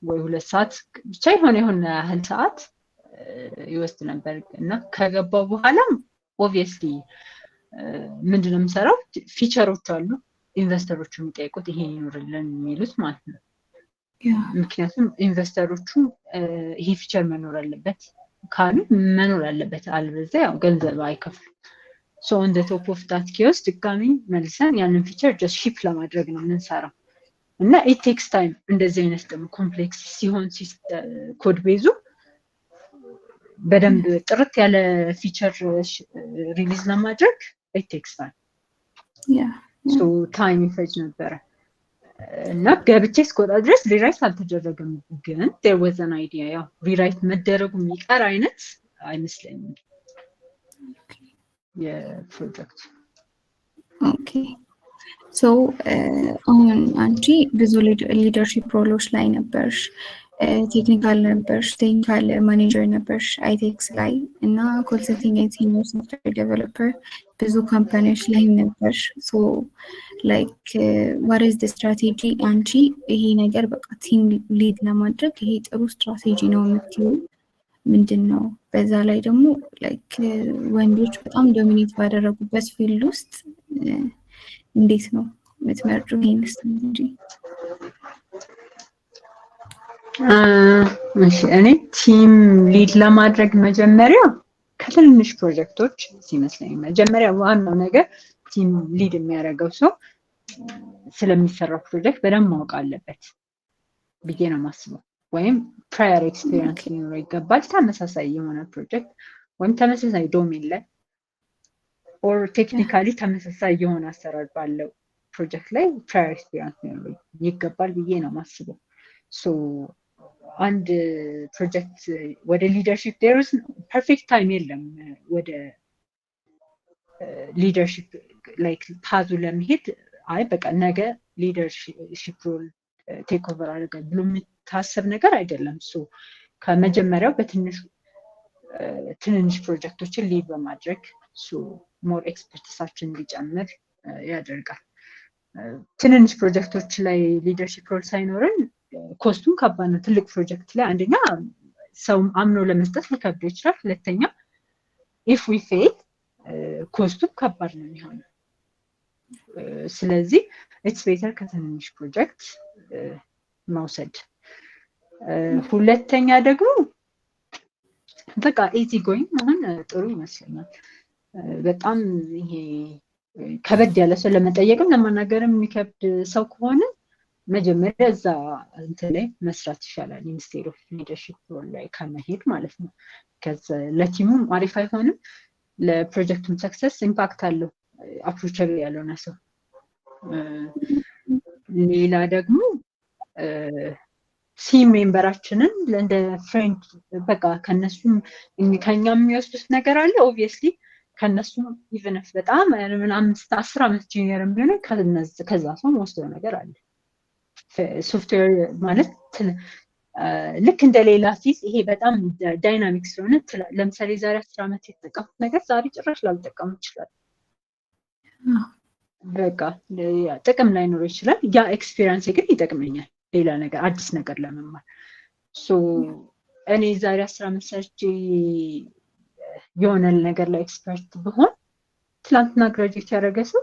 ወይ 2 ሰዓት ብቻ የሆነ ያህል ሰዓት ይወስድ ነበር እና ከገባው በኋላም ኦብቪየስሊ ምንድነው የምሰራው ፊቸሮች አሉ ኢንቨስተሮቹ የሚጠይቁት ይሄን ይኖርልን የሚሉት ማለት ነው ምክንያቱም ኢንቨስተሮቹ ይሄ ፊቸር መኖር አለበት ካሉ መኖር አለበት አልበለዚያ ያው ገንዘብ አይከፍሉ so on the top of that chaos ድጋሚ መልሰን ያንን ፊቸር just ship ለማድረግ ነው የምንሰራው እና it takes time እንደዚህ አይነት ደግሞ ኮምፕሌክስ ሲሆን ኮድ ቤዙ በደንብ ጥርት ያለ ፊቸር ሪሊዝ ለማድረግ it takes time so time ይፈጅ ነበር እና ገብቼ እስከወጣ ድረስ ሪራይት አልተደረገም ግን there was an idea ያው ሪራይት መደረጉ የሚቀር አይነት አይመስለኝም የፕሮጀክት ኦኬ ሶ አሁን አንቺ ብዙ ሊደርሺፕ ሮሎች ላይ ነበርሽ ቴክኒካል ነበርሽ ቴክኒካል ማኔጀር ነበርሽ አይቴክስ ላይ እና ኮንሰልቲንግ ሲኒየር ሶፍትዌር ዴቨሎፐር ብዙ ካምፓኒዎች ላይ ነበርሽ ሶ ላይክ what is the strategy አንቺ ይሄ ነገር በቃ ቲም ሊድ ለማድረግ ይሄ ጥሩ ስትራቴጂ ነው የምትይው ምንድነው በዛ ላይ ደግሞ ላይክ ወንዶች በጣም ዶሚኔት ባደረጉበት ፊልድ ውስጥ እንዴት ነው የምትመርጩ ይሄን ስትራቴጂ እኔ ቲም ሊድ ለማድረግ መጀመሪያ ከትንሽ ፕሮጀክቶች ሲመስለኝ መጀመሪያ ዋናው ነገር ቲም ሊድ የሚያደርገው ሰው ስለሚሰራው ፕሮጀክት በደንብ ማወቅ አለበት ብዬ ነው የማስበው ወይም ፕራየር ኤክስፒሪየንስ ሊኖረው ይገባል ተመሳሳይ የሆነ ፕሮጀክት ወይም ተመሳሳይ ዶሜን ላይ ኦር ቴክኒካሊ ተመሳሳይ የሆነ አሰራር ባለው ፕሮጀክት ላይ ፕራየር ኤክስፒሪየንስ ሊኖረው ይገባል ብዬ ነው የማስበው ሶ አንድ ፕሮጀክት ወደ ሊደርሺፕ there is perfect time የለም ወደ ሊደርሺፕ ላይክ ፓዙ ለመሄድ አይ በቃ ነገ ሊደርሺፕ ሮል ቴክ ኦቨር አድርገ ብሎ የሚታሰብ ነገር አይደለም ሶ ከመጀመሪያው ትንንሽ ፕሮጀክቶችን ሊድ በማድረግ ሶ ሞር ኤክስፐርቲሳችን እንዲጨምር ያደርጋል ትንንሽ ፕሮጀክቶች ላይ ሊደርሺፕ ሮል ሳይኖርን ኮስቱም ከባድ ነው ትልቅ ፕሮጀክት ላይ አንደኛ ሰው አምኖ ለመስጠት ሊከብድ ይችላል ሁለተኛ if we fail ኮስቱም ከባድ ነው የሚሆነው ስለዚህ it's better ከትንንሽ ፕሮጀክት መውሰድ ሁለተኛ ደግሞ በቃ easy going መሆን ጥሩ ይመስለኛል በጣም ይሄ ከበድ ያለ ሰው ለመጠየቅም ለማናገርም የሚከብድ ሰው ከሆነ መጀመሪያ እዛ እንትን ላይ መስራት ይሻላል ኢንስቴድ ኦፍ ሊደርሺፕ ሮል ላይ ከመሄድ ማለት ነው ከዛ ለቲሙም አሪፍ አይሆንም ለፕሮጀክቱም ሰክሰስ ኢምፓክት አለው አፕሮቻብል ያለውና ሰው ሌላ ደግሞ ቲም ሜምበራችንን እንደ ፍሬንድ በቃ ከነሱም ከኛም የሚወስዱት ነገር አለ ኦብቪየስሊ ከነሱም ኢቭን if በጣም ምናምን 10 አመት ጁኒየርም ቢሆን ከዛ ሰው ወስደው ነገር አለ ሶፍትዌር ማለት ልክ እንደሌላ ሲስ ይሄ በጣም ዳይናሚክ ስለሆነ ለምሳሌ ዛሬ 10 አመት የተጠቀሙት ነገር ዛሬ ጭራሽ ላልተጠቀሙ ይችላል በቃ ጥቅም ላይ ኖር ይችላል ያ ኤክስፒሪየንስ ግን ይጠቅመኛል ሌላ ነገር አዲስ ነገር ለመማር ሶ እኔ ዛሬ 10 አመት ሰርቼ የሆነ ነገር ላይ ኤክስፐርት ብሆን ትላንትና ግራጁዌት ያደረገ ሰው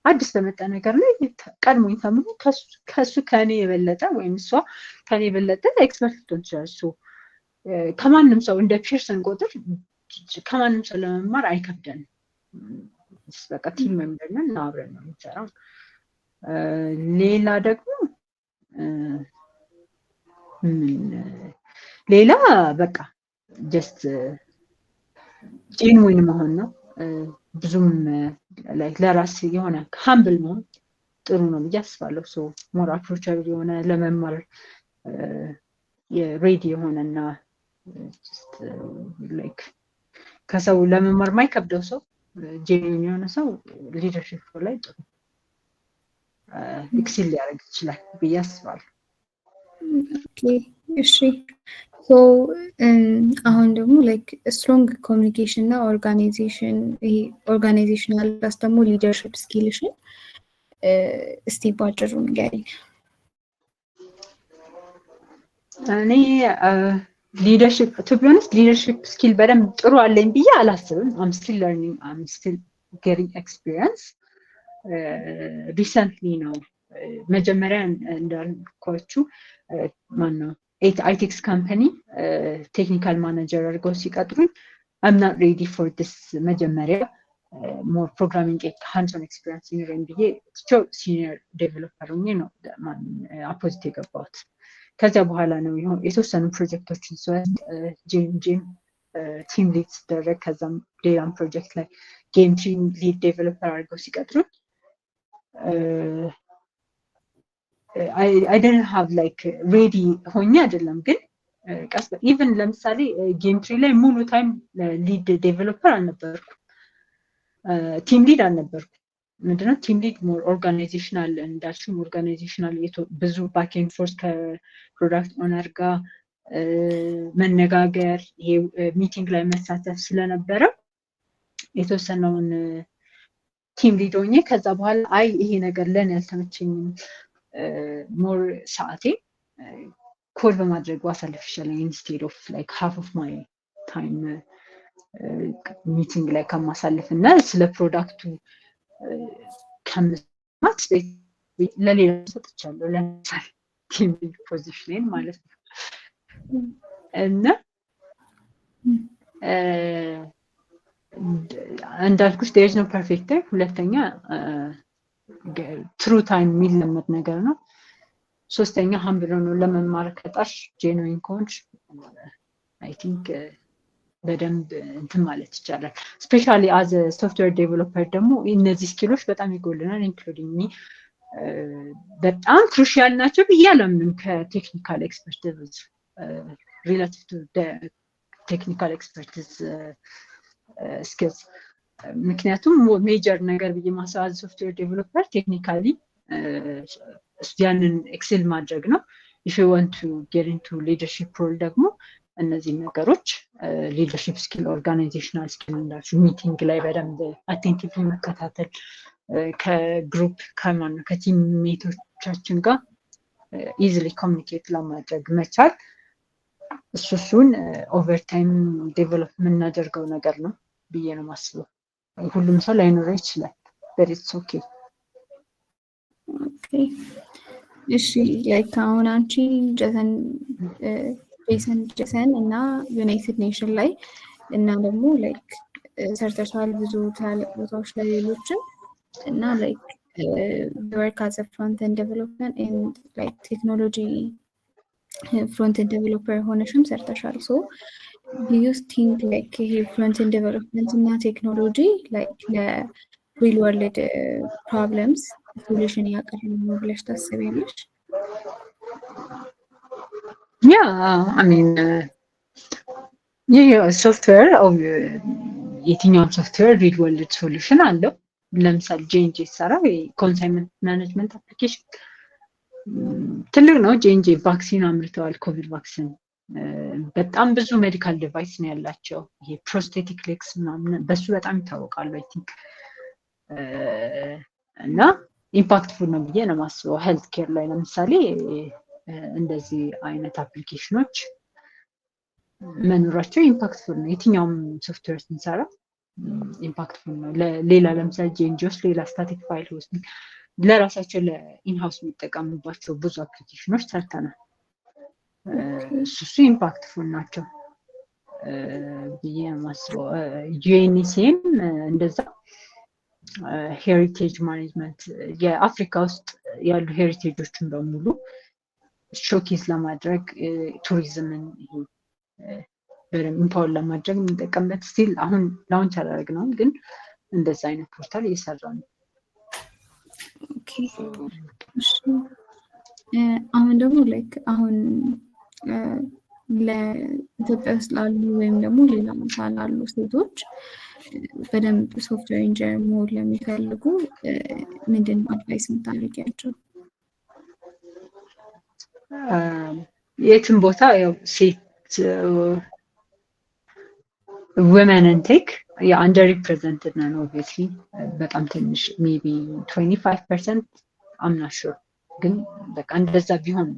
አዲስ በመጣ ነገር ላይ ቀድሞኝ ተምሮ ከሱ ከኔ የበለጠ ወይም እሷ ከኔ የበለጠ ኤክስፐርት ልትሆን ትችላለች። ከማንም ሰው እንደ ፒርሰን ቁጥር ከማንም ሰው ለመማር አይከብደንም። በቃ ቲም ሜምበር ነን እና አብረን ነው የምንሰራው። ሌላ ደግሞ ሌላ በቃ ጀስት ጄንዊን መሆን ነው። ብዙም ላይክ ለራስ የሆነ ሃምብል መሆን ጥሩ ነው ብዬ አስባለሁ። ሞር አፕሮቻብል የሆነ ለመማር ሬዲ የሆነና ጀስት ላይክ ከሰው ለመማር ማይከብደው ሰው ጄንዊን የሆነ ሰው ሊደርሺፕ ላይ ጥሩ ኤክሴል ሊያደርግ ይችላል ብዬ አስባለሁ። ኦኬ እሺ አሁን ደግሞ ላይክ ስትሮንግ ኮሚኒኬሽን እና ኦርጋናይዜሽናል ፕላስ ደግሞ ሊደርሺፕ ስኪልሽን እስቲ ባጭሩ ንገሪኝ። እኔ ሊደርሺፕ ቱ ቢ ኦነስት ሊደርሺፕ ስኪል በደንብ ጥሩ አለኝ ብዬ አላስብም። አም ስቲል ለርኒንግ አም ስቲል ጌቲንግ ኤክስፒሪየንስ። ሪሰንትሊ ነው መጀመሪያ እንዳልኳችሁ ማነው አይቴክስ ካምፓኒ ቴክኒካል ማኔጀር አድርገው ሲቀጥሩኝ I'm not ready for this መጀመሪያ more programming hands-on experience ይኖረኝ ብዬ ሲኒየር ዴቨሎፐር ሆኜ ነው አፖዚት የገባሁት። ከዚያ በኋላ ነው የተወሰኑ ፕሮጀክቶችን ስወስድ ጂም ቲም ሊድ ስደረግ ከዛም ሌላም ፕሮጀክት ላይ ጌም ቲም ሊድ ዴቨሎፐር አድርገው ሲቀጥሩኝ I didn't have like ready ሆኜ አይደለም ግን even ለምሳሌ ጌም ትሪ ላይ ሙሉ ታይም ሊድ ዴቨሎፐር አልነበርኩም። ቲም ሊድ አልነበርኩም። ምንድነው ቲም ሊድ ሞር ኦርጋናይዜሽናል እንዳልሽው ኦርጋናይዜሽናል ብዙ ባክ ኤንድ ፎርስ ከፕሮዳክት ኦነር ጋር መነጋገር ይሄ ሚቲንግ ላይ መሳተፍ ስለነበረ የተወሰነውን ቲም ሊድ ሆኜ ከዛ በኋላ ይሄ ነገር ለኔ አልተመቸኝም ሞር ሰዓቴ ኮድ በማድረግ ዋሳለፍ ይችላል ኢንስቴድ ኦፍ ላይክ ሃፍ ኦፍ ማይ ታይም ሚቲንግ ላይ ከማሳለፍ እና ስለ ፕሮዳክቱ ከመስማት ለሌላ ሰጥቻለሁ ለምሳሌ ቲም ሊድ ፖዚሽን ማለት ነው። እና እንዳልኩሽ there is no perfect time። ሁለተኛ ትሩ ታይም የሚለመድ ነገር ነው። ሶስተኛ ሃምብል ነው ለመማር ከጣሽ ጄንዊን ኮንች አይ ቲንክ በደንብ እንትን ማለት ይቻላል። ስፔሻሊ አዝ ሶፍትዌር ዴቨሎፐር ደግሞ እነዚህ ስኪሎች በጣም ይጎልናል ኢንክሉዲንግ ሚ በጣም ክሩሻል ናቸው ብዬ አላምንም ከቴክኒካል ኤክስፐርቲዝ ሪሌቲቭ ቱ ቴክኒካል ኤክስፐርቲዝ ስኪልስ። ምክንያቱም ሜጀር ነገር ብዬ ማሰብ ሶፍትዌር ዴቨሎፐር ቴክኒካሊ ያንን ኤክሴል ማድረግ ነው። if you want to get into leadership role ደግሞ እነዚህ ነገሮች ሊደርሺፕ ስኪል ኦርጋናይዜሽናል ስኪል እንዳልኩ ሚቲንግ ላይ በደንብ አቴንቲቭሊ መከታተል ከግሩፕ ከቲም ሜቶቻችን ጋር ኢዚሊ ኮሚኒኬት ለማድረግ መቻል እሱን ኦቨርታይም ዴቨሎፕ የምናደርገው ነገር ነው ብዬ ነው ማስበው። ሁሉም ሰው ላይኖረው ይችላል but it's okay። ኦኬ እሺ ላይክ አሁን አንቺ ጀሰን እና ዩናይትድ ኔሽን ላይ እና ደግሞ ላይክ ሰርተሻል ብዙ ትላልቅ ቦታዎች ላይ ሌሎችም እና ላይክ work as a front-end developer and like technology front-end developer ሆነሽም ሰርተሻል። so do you think like front-end development እና technology like real world problems solution ያቀርባሉ ብለሽ ታስቢያለሽ? Yeah, I mean ሶፍትዌር የትኛውም ሶፍትዌር ሪል ወርልድ ሶሉሽን አለው። ለምሳሌ ጄንጄ ሰራ ኮንሳይንመንት ማኔጅመንት አፕሊኬሽን ትልቅ ነው። ጄንጄ ቫክሲን አምርተዋል፣ ኮቪድ ቫክሲን። በጣም ብዙ ሜዲካል ዲቫይስ ነው ያላቸው። ይሄ ፕሮስቴቲክ ሌግስ ምናምን በሱ በጣም ይታወቃሉ አይ ቲንክ። እና ኢምፓክትፉል ነው ብዬ ነው የማስበው። ሄልት ኬር ላይ ለምሳሌ እንደዚህ አይነት አፕሊኬሽኖች መኖራቸው ኢምፓክትፉል ነው። የትኛውም ሶፍትዌር ስንሰራ ኢምፓክትፉል ነው። ሌላ ለምሳሌ ጄንጂስ ሌላ ስታቲክ ፋይል ሆስቲንግ ለራሳቸው ለኢንሃውስ የሚጠቀሙባቸው ብዙ አፕሊኬሽኖች ሰርተናል። እሱ ኢምፓክትፉል ናቸው ብዬ የማስበው። ዩኤንኢሲም እንደዛ ሄሪቴጅ ማኔጅመንት የአፍሪካ ውስጥ ያሉ ሄሪቴጆችን በሙሉ ሾኬዝ ለማድረግ ቱሪዝምን በደንብ ኢምፓወር ለማድረግ የምንጠቀምበት ስቲል አሁን ላውንች አላደረግነውም፣ ግን እንደዛ አይነት ፖርታል እየሰራ ነው። አሁን ደግሞ ላይክ አሁን ለኢትዮጵያ ውስጥ ላሉ ወይም ደግሞ ሌላ ቦታ ላሉ ሴቶች በደንብ ሶፍትዌር ኢንጂነር መሆን ለሚፈልጉ ምንድን ነው አድቫይስ የምታደርጊያቸው? የትም ቦታ ያው ሴት women ቴክ የአንደር ሪፕሬዘንትድ ነን ኦብቪየስሊ በጣም ትንሽ ሜቢ 25% አምና ሹር ግን በቃ እንደዛ ቢሆን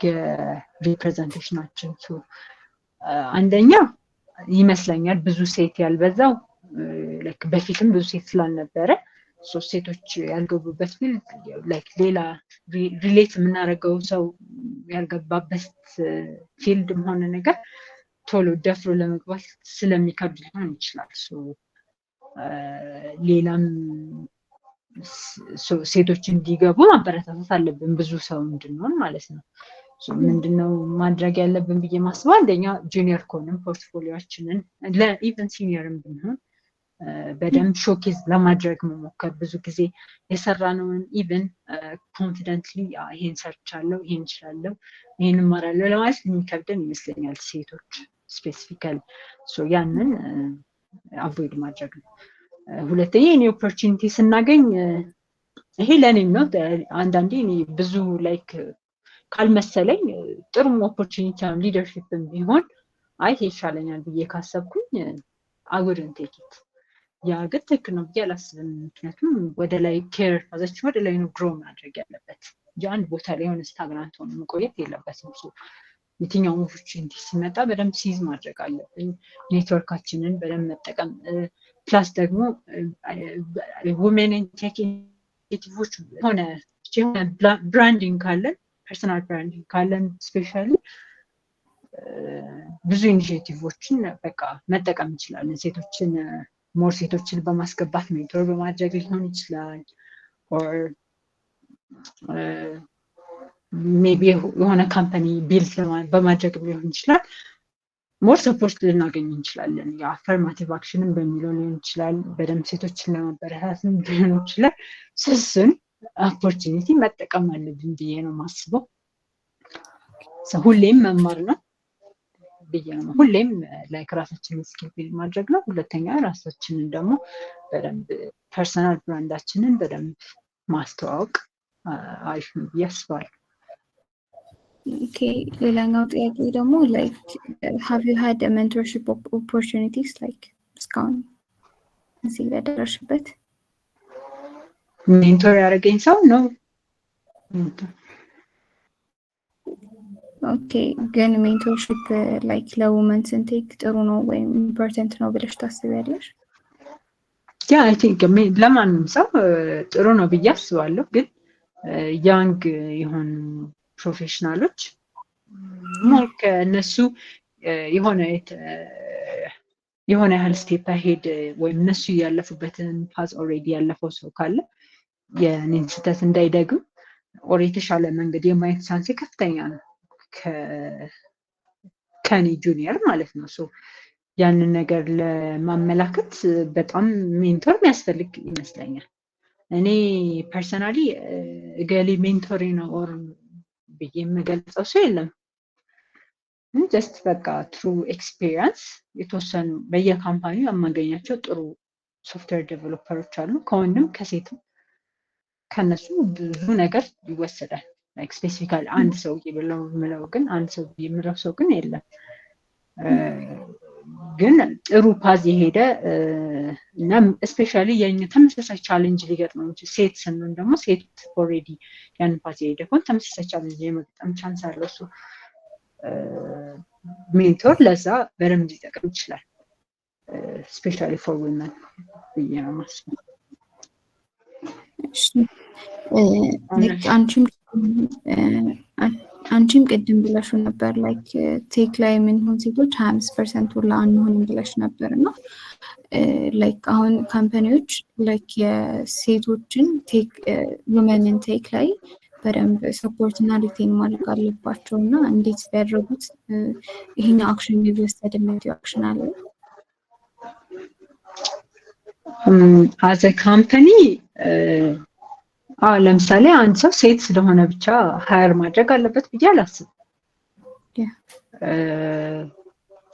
የሪፕሬዘንቴሽናችን አንደኛ ይመስለኛል ብዙ ሴት ያልበዛው ላይክ በፊትም ብዙ ሴት ስላልነበረ ሶስት ሴቶች ያልገቡበት ፊልድ ላይክ ሌላ ሪሌት የምናደርገው ሰው ያልገባበት ፊልድ ሆነ ነገር ቶሎ ደፍሮ ለመግባት ስለሚከብድ ሊሆን ይችላል። ሌላም ሴቶች እንዲገቡ ማበረታታት አለብን ብዙ ሰው እንድንሆን ማለት ነው። ምንድነው ማድረግ ያለብን ብዬ ማስበው አንደኛ ጁኒየር ኮንም ፖርትፎሊዮአችንን ለኢቨን ሲኒየርም ብንሆን በደንብ ሾኬዝ ለማድረግ መሞከር ብዙ ጊዜ የሰራነውን ኢቨን ኮንፊደንትሊ ይሄን ሰርቻለሁ ይሄን እችላለሁ ይሄን እማራለሁ ለማለት የሚከብደን ይመስለኛል ሴቶች ስፔሲፊካሊ ያንን አቮይድ ማድረግ ነው። ሁለተኛ እኔ ኦፖርቹኒቲ ስናገኝ ይሄ ለኔም ነው አንዳንዴ እኔ ብዙ ላይክ ካልመሰለኝ ጥሩ ኦፖርቹኒቲ ነው ሊደርሺፕም ቢሆን አይ ይሻለኛል ብዬ ካሰብኩኝ I wouldn't take it ያ ግን ትክክል ነው ብዬ አላስብም። ምክንያቱም ወደ ላይ ኬር አዘች ወደ ላይ ነው ግሮ ማድረግ ያለበት አንድ ቦታ ላይ ሆነ ስታግናንት ሆኖ መቆየት የለበትም። የትኛውም ኦፖርቹኒቲ ሲመጣ በደንብ ሲዝ ማድረግ አለብን፣ ኔትወርካችንን በደንብ መጠቀም ፕላስ ደግሞ women ቴክ ኢኒሼቲቮች ሆነ ብራንዲንግ ካለን ፐርሰናል ብራንዲንግ ካለን ስፔሻሊ ብዙ ኢኒሼቲቮችን በቃ መጠቀም እንችላለን። ሴቶችን ሞር ሴቶችን በማስገባት ሜንቶር በማድረግ ሊሆን ይችላል ኦር ሜቢ የሆነ ካምፓኒ ቢልድ በማድረግ ሊሆን ይችላል ሞር ሰፖርት ልናገኝ እንችላለን። የአፈርማቲቭ አክሽንን በሚለው ሊሆን ይችላል በደንብ ሴቶችን ለማበረታታት ሊሆን ይችላል። ስስን ኦፖርቹኒቲ መጠቀም አለብን ብዬ ነው ማስበው። ሁሌም መማር ነው ብዬ ነው ሁሌም ላይክ ራሳችንን ስኪል ቢልድ ማድረግ ነው። ሁለተኛ ራሳችንን ደግሞ በደንብ ፐርሰናል ብራንዳችንን በደንብ ማስተዋወቅ አሪፍ ነው ብዬ አስባለሁ። ኦኬ ሌላኛው ጥያቄ ደግሞ ላይክ have you had a mentorship opportunities like እስካሁን እዚህ በደረስሽበት? ሜንቶር ያደረገኝ ሰው ነው። ኦኬ ግን ሜንቶርሺፕ ላይክ ለውመንስ ኢንቴክ ጥሩ ነው ወይም ኢምፖርታንት ነው ብለሽ ታስቢያለሽ? ያ አይ ቲንክ ለማንም ሰው ጥሩ ነው ብዬ አስባለሁ። ግን ያንግ የሆኑ ፕሮፌሽናሎች ሞር ከነሱ የሆነ ያህል ስቴፕ አሄድ ወይም እነሱ ያለፉበትን ፓዝ ኦልሬዲ ያለፈው ሰው ካለ የኔን ስህተት እንዳይደግም ኦር የተሻለ መንገድ የማየት ቻንስ ከፍተኛ ነው ከኔ ጁኒየር ማለት ነው። ያንን ነገር ለማመላከት በጣም ሜንቶር የሚያስፈልግ ይመስለኛል። እኔ ፐርሰናሊ ገሊ ሜንቶሪ ነው ኦር ብዬ የምገልጸው ሰው የለም። ጀስት በቃ ትሩ ኤክስፒሪየንስ የተወሰኑ በየካምፓኒው የማገኛቸው ጥሩ ሶፍትዌር ዴቨሎፐሮች አሉ ከወንድም ከሴትም ከነሱ ብዙ ነገር ይወሰዳል። ላይክ ስፔሲፊካሊ አንድ ሰው የምለው ግን አንድ ሰው የምለው ሰው ግን የለም። ግን ጥሩ ፓዝ የሄደ እና ስፔሻሊ የኛ ተመሳሳይ ቻሌንጅ ሊገጥመው ሴት ስንሆን ደግሞ ሴት ኦልሬዲ ያን ፓዝ የሄደ ኮን ተመሳሳይ ቻሌንጅ የመግጠም ቻንስ አለው። ሜንቶር ለዛ በደንብ ሊጠቅም ይችላል ስፔሻሊ ፎር ዊመን ብዬ ነው የማስበው። አንቺም ቅድም ብለሽ ነበር ላይክ ቴክ ላይ የምንሆን ሴቶች 25% ሁላ አንሆንም ብለሽ ነበር እና ላይክ አሁን ካምፓኒዎች ላይክ የሴቶችን ቴክ ውመንን ቴክ ላይ በደንብ ሰፖርት እና ሪቴን ማድረግ አለባቸው እና እንዴት ቢያደርጉት ይሄኛው አክሽን የሚወሰድበት አክሽን አለ? አዘ ካምፓኒ ለምሳሌ አንድ ሰው ሴት ስለሆነ ብቻ ሃየር ማድረግ አለበት ብዬ አላስብም።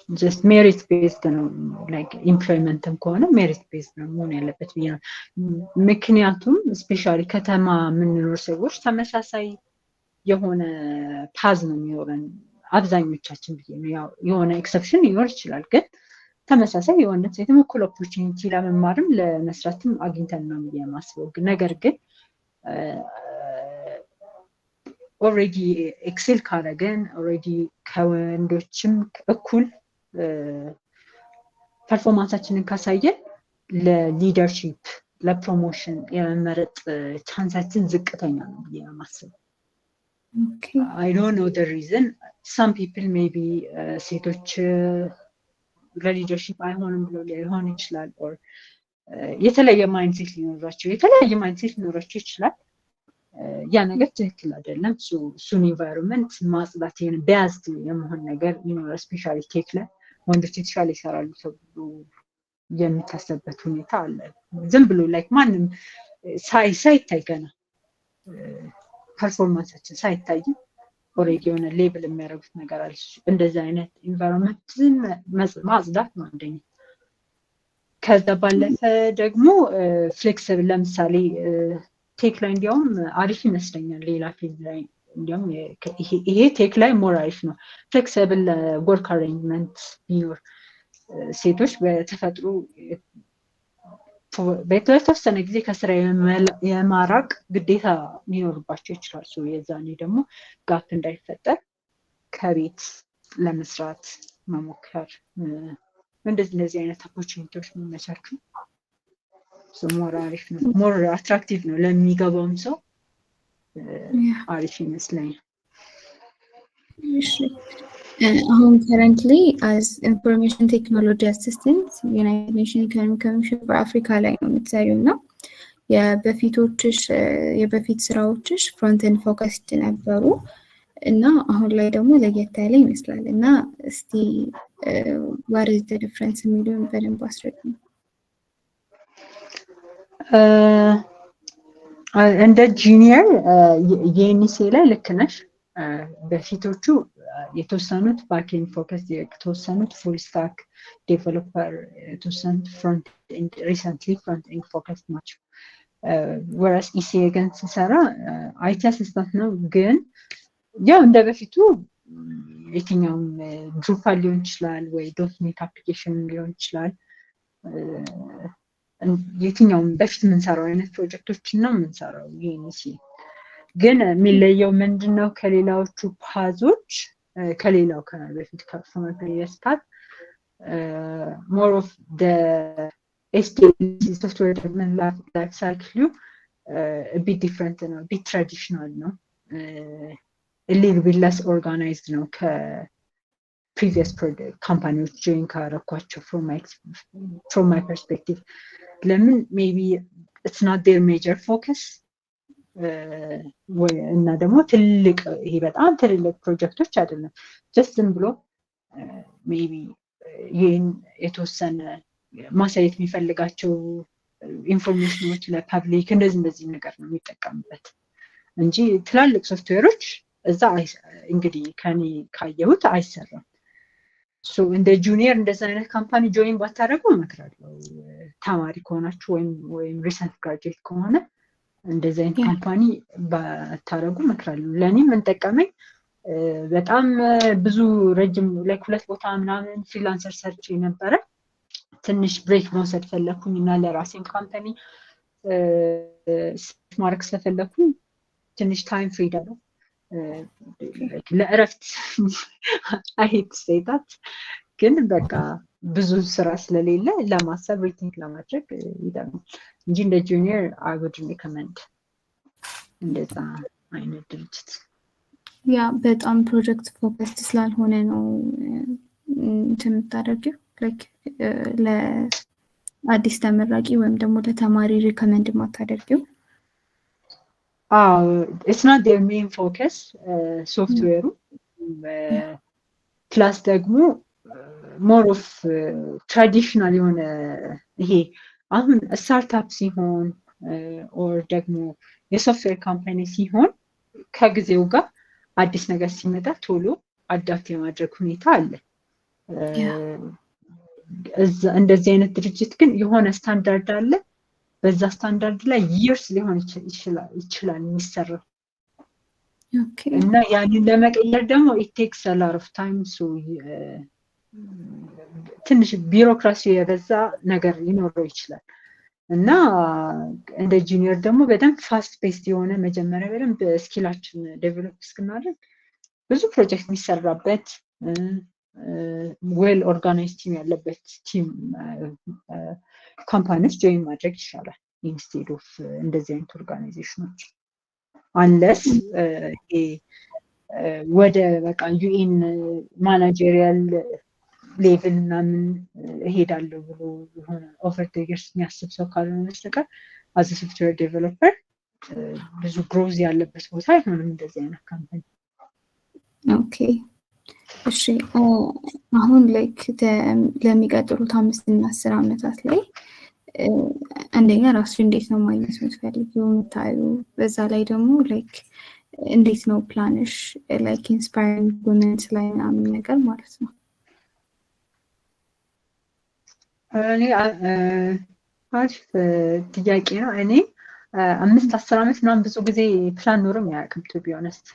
ጀስት ሜሪት ቤዝድ ነው ላይክ ኢምፕሎይመንትም ከሆነ ሜሪት ቤዝድ ነው መሆን ያለበት ብዬ ነው። ምክንያቱም ስፔሻሊ ከተማ የምንኖር ሰዎች ተመሳሳይ የሆነ ፓዝ ነው የሚኖረን አብዛኞቻችን ብዬ ነው። ያው የሆነ ኤክሰፕሽን ሊኖር ይችላል፣ ግን ተመሳሳይ የሆነ ሴትም እኩል ኦፖርቹኒቲ ለመማርም ለመስራትም አግኝተን ነው ብዬ የማስበው። ነገር ግን ኦልሬዲ ኤክሴል ካረገን ኦልሬዲ ከወንዶችም እኩል ፐርፎርማንሳችንን ካሳየን ለሊደርሺፕ ለፕሮሞሽን የመመረጥ ቻንሳችን ዝቅተኛ ነው ብዬ ነው የማስበው። I don't know the reason. Some people maybe ሴቶች ለሊደርሺፕ አይሆንም ብሎ ሊሆን ይችላል or የተለየ ማይንድሴት ሊኖራቸው ይችላል። ያ ነገር ትክክል አይደለም። እሱን ኢንቫይሮንመንት ማጽዳት ቢያዝድ የመሆን ነገር ይኖራል። ስፔሻሊ ቴክ ላይ ወንዶች የተሻለ ይሰራሉ ተብሎ የሚታሰብበት ሁኔታ አለ። ዝም ብሎ ላይክ ማንም ሳይታይ ገና ፐርፎርማንሳችን ሳይታይ ኦልሬዲ የሆነ ሌብል የሚያደርጉት ነገር አለ። እንደዚህ አይነት ኢንቫይሮንመንትን ማጽዳት ነው አንደኛ። ከዛ ባለፈ ደግሞ ፍሌክሲብል ለምሳሌ ቴክ ላይ እንዲያውም አሪፍ ይመስለኛል። ሌላ ፊልድ ላይ እንዲያውም ይሄ ቴክ ላይ ሞር አሪፍ ነው። ፍሌክሲብል ወርክ አሬንጅመንት ቢኖር ሴቶች በተፈጥሮ በተወሰነ ጊዜ ከስራ የማራቅ ግዴታ ሊኖርባቸው ይችላል። የዛኔ ደግሞ ጋፕ እንዳይፈጠር ከቤት ለመስራት መሞከር እንደዚህ አይነት ኦፖርቹኒቲዎች የሚመቻቹ ሞር አሪፍ ነው፣ ሞር አትራክቲቭ ነው ለሚገባውም ሰው አሪፍ ይመስለኛል። አሁን ከረንትሊ as information technology assistant United Nations Economic Commission for Africa ላይ ነው የምትሰሪው እና የበፊት ስራዎችሽ ፍሮንት ኤንድ ፎከስድ ነበሩ እና አሁን ላይ ደግሞ ለየት ያለ ይመስላል እና እስቲ what is the difference የሚለውን በደንብ አስረዱኝ። እንደ ጁኒየር የኤንሲ ላይ ልክ ነሽ። በፊቶቹ የተወሰኑት ባክኤንድ ፎከስ፣ የተወሰኑት ፉል ስታክ ዴቨሎፐር፣ የተወሰኑት ፍሮንት ኤንድ ሪሰንትሊ ፍሮንት ኤንድ ፎከስ ናቸው። ወራስ ኢሲኤ ግን ሲሰራ አይቲ አሲስታንት ነው። ግን ያው እንደ በፊቱ የትኛውም ድሩፓል ሊሆን ይችላል ወይ ዶትኔት አፕሊኬሽን ሊሆን ይችላል። የትኛውም በፊት የምንሰራው አይነት ፕሮጀክቶችን ነው የምንሰራው። ይሄንሲ ግን የሚለየው ምንድነው ከሌላዎቹ ፓዞች ከሌላው በፊት ከፍሮም ፕሪቪየስ ፓዝ ሞር ኦፍ ዘ ኤስቲኤምሲ ሶፍትዌር ዴቨሎፕመንት ላይፍ ሳይክሉ ቢት ዲፍረንት ነው፣ ቢት ትራዲሽናል ነው፣ ሊትል ቢት ለስ ኦርጋናይዝድ ነው ከፕሪቪየስ ካምፓኒዎች ጆይን ካረኳቸው from my perspective። ለምን ሜቢ ኢትስ ናት ዴር ሜጀር ፎከስ እና ደግሞ ትልቅ ይሄ በጣም ትልልቅ ፕሮጀክቶች አይደለም። ጀስት ዝም ብሎ ሜቢ ይህን የተወሰነ ማሳየት የሚፈልጋቸው ኢንፎርሜሽኖች ለፐብሊክ እንደዚህ ነገር ነው የሚጠቀምበት እንጂ ትላልቅ ሶፍትዌሮች እዛ እንግዲህ ከኔ ካየሁት አይሰራም። እንደ ጁኒየር እንደዛ አይነት ካምፓኒ ጆይን ባታረጉ እመክራለሁ። ተማሪ ከሆናችሁ ወይም ሪሰንት ግራጁዌት ከሆነ እንደዚህ አይነት ካምፓኒ ባታረጉ እመክራለሁ። ለኔም ምን ጠቀመኝ በጣም ብዙ ረጅም ላይክ 2 ቦታ ምናምን ፍሪላንሰር ሰርች ነበረ። ትንሽ ብሬክ መውሰድ ፈለኩኝና ለራሴም ካምፓኒ ማርክ ስለፈለኩኝ ትንሽ ታይም ፍሪደም ለእረፍት አይት ስቴታት ግን በቃ ብዙ ስራ ስለሌለ ለማሰብ ሪቲንክ ለማድረግ ይጠቅማል እንጂ እንደ ጁኒየር I would recommend እንደዛ አይነት ድርጅት ያ በጣም ፕሮጀክት ፎከስድ ስላልሆነ ነው እንትን የምታደርጊው ላይክ ለአዲስ ተመራቂ ወይም ደግሞ ለተማሪ ሪከመንድ ማታደርጊው it's not their main focus ሶፍትዌሩ ፕላስ ደግሞ more of traditional የሆነ ይሄ አሁን ስታርታፕ ሲሆን or ደግሞ የሶፍትዌር ካምፓኒ ሲሆን ከጊዜው ጋር አዲስ ነገር ሲመጣ ቶሎ አዳፕት የማድረግ ሁኔታ አለ እንደዚህ አይነት ድርጅት ግን የሆነ ስታንዳርድ አለ በዛ ስታንዳርድ ላይ years ሊሆን ይችላል የሚሰራው እና ያንን ለመቀየር ደግሞ it takes a lot of time so ትንሽ ቢሮክራሲ የበዛ ነገር ይኖረው ይችላል እና እንደ ጁኒየር ደግሞ በደንብ ፋስት ፔስድ የሆነ መጀመሪያ በደንብ ስኪላችን ዴቨሎፕ እስክናደርግ ብዙ ፕሮጀክት የሚሰራበት ዌል ኦርጋናይዝድ ቲም ያለበት ቲም ካምፓኒስ ጆይን ማድረግ ይችላል ኢንስቴድ ኦፍ እንደዚህ አይነት ኦርጋናይዜሽኖች አንለስ ወደ በቃ ዩኤን ማናጀሪያል ሌቭል ምናምን እሄዳለሁ ብሎ የሆነ ኦቨር ዘ ይርስ የሚያስብ ሰው ካልሆነ በስተቀር አዝ ሶፍትዌር ዴቨሎፐር ብዙ ግሮዝ ያለበት ቦታ አይሆንም እንደዚህ አይነት ካምፓኒ ኦኬ እሺ አሁን ላይክ ለሚቀጥሉት 5 እና 10 አመታት ላይ አንደኛ ራሱ እንዴት ነው ማግኘት የምትፈልጊው የምታዩ በዛ ላይ ደግሞ ላይክ እንዴት ነው ፕላንሽ ላይክ ኢንስፓይሪንግ ወመንስ ላይ ምናምን ነገር ማለት ነው እኔ አሪፍ ጥያቄ ነው እኔ 5-10 አመት ምናምን ብዙ ጊዜ ፕላን ኖሮኝ አያውቅም to be honest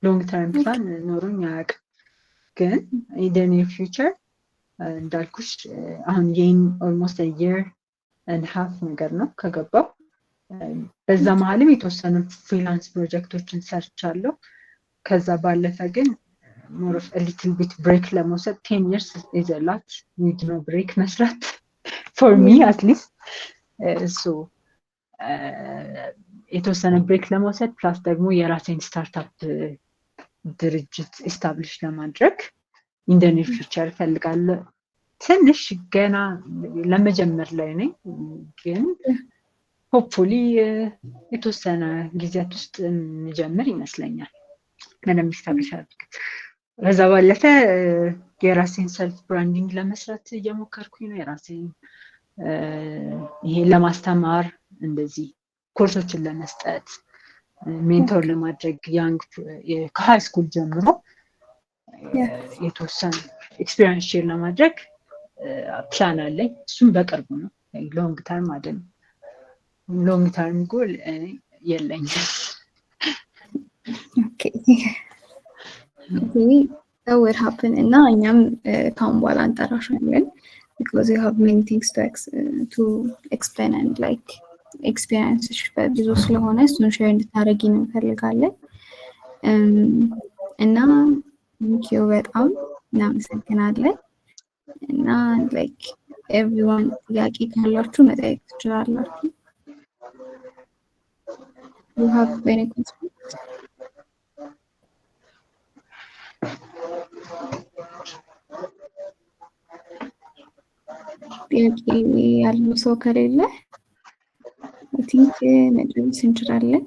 long term ፕላን ኖሮኝ አያውቅም ግን in the near future እንዳልኩሽ አሁን የን almost a year and half ነገር ነው ከገባው በዛ መሀልም የተወሰኑ ፍሪላንስ ፕሮጀክቶችን ሰርቻለሁ ከዛ ባለፈ ግን more of a little bit break ለመውሰድ 10 years is a lot need no break መስራት for me at least so የተወሰነ ብሬክ ለመውሰድ ፕላስ ደግሞ የራሴን ስታርታፕ ድርጅት ኤስታብሊሽ ለማድረግ in the near future ፈልጋለሁ ትንሽ ገና ለመጀመር ላይ ነኝ ግን hopefully የተወሰነ ጊዜያት ውስጥ እንጀምር ይመስለኛል ምንም ኤስታብሊሽ አድርግ ከዛ ባለፈ የራሴን ሰልፍ ብራንዲንግ ለመስራት እየሞከርኩኝ ነው የራሴን ይሄ ለማስተማር እንደዚህ ኮርሶችን ለመስጠት ሜንቶር ለማድረግ ያንግ ከሃይ ስኩል ጀምሮ የተወሰነ ኤክስፒሪየንስ ሼር ለማድረግ ፕላን አለኝ እሱም በቅርቡ ነው ሎንግ ተርም አይደለም ሎንግ ተርም ጎል የለኝም ኦኬ that will happen እና እኛም ካሁን በኋላ እንጠራሻለን because you have many things to explain and like experiences ብዙ ስለሆነ እሱን ሼር እንድታረጊ እንፈልጋለን እና thank you በጣም እናመሰግናለን እና like everyone ጥያቄ ካላችሁ መጠየቅ ትችላላችሁ you have any questions ጥያቄ ያለው ሰው ከሌለ I think መጨረስ እንችላለን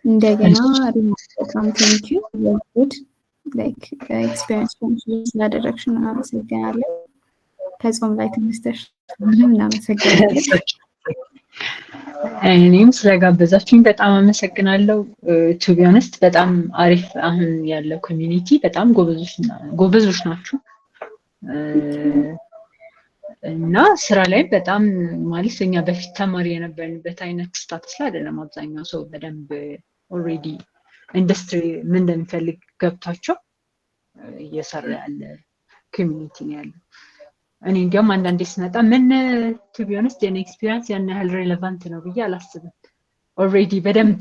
እንደገና በጣም thank you good like experience ስላደረግሽን እናመሰግናለን ከጾም ላይ ተነስተሽ ምንም እናመሰግናለን እኔም ስለጋበዛችሁኝ በጣም አመሰግናለሁ to be honest በጣም አሪፍ አሁን ያለው ኮሚኒቲ በጣም ጎበዞች ናችሁ እና ስራ ላይ በጣም ማለት እኛ በፊት ተማሪ የነበርንበት አይነት ስታተስ ላይ አይደለም አብዛኛው ሰው በደንብ already ኢንደስትሪ ምን እንደሚፈልግ ገብታቸው እየሰራ ያለ ኮሚኒቲ ነው ያለው እኔ እንዲያውም አንዳንዴ ስመጣ ምን to be honest የኔ ኤክስፒሪየንስ ያን ያህል ሬሌቫንት ነው ብዬ አላስብም already በደንብ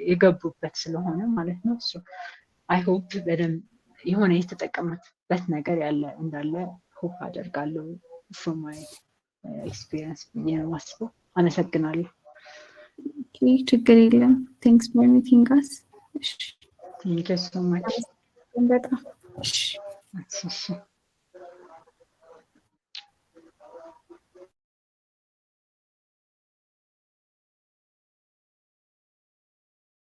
የገቡበት ስለሆነ ማለት ነው so I hope በደንብ የሆነ የተጠቀሙበት ነገር ያለ እንዳለ hope አደርጋለሁ from my experience ብዬ ነው የማስበው አመሰግናለሁ ችግር የለም thanks for meeting us thank you so much በጣም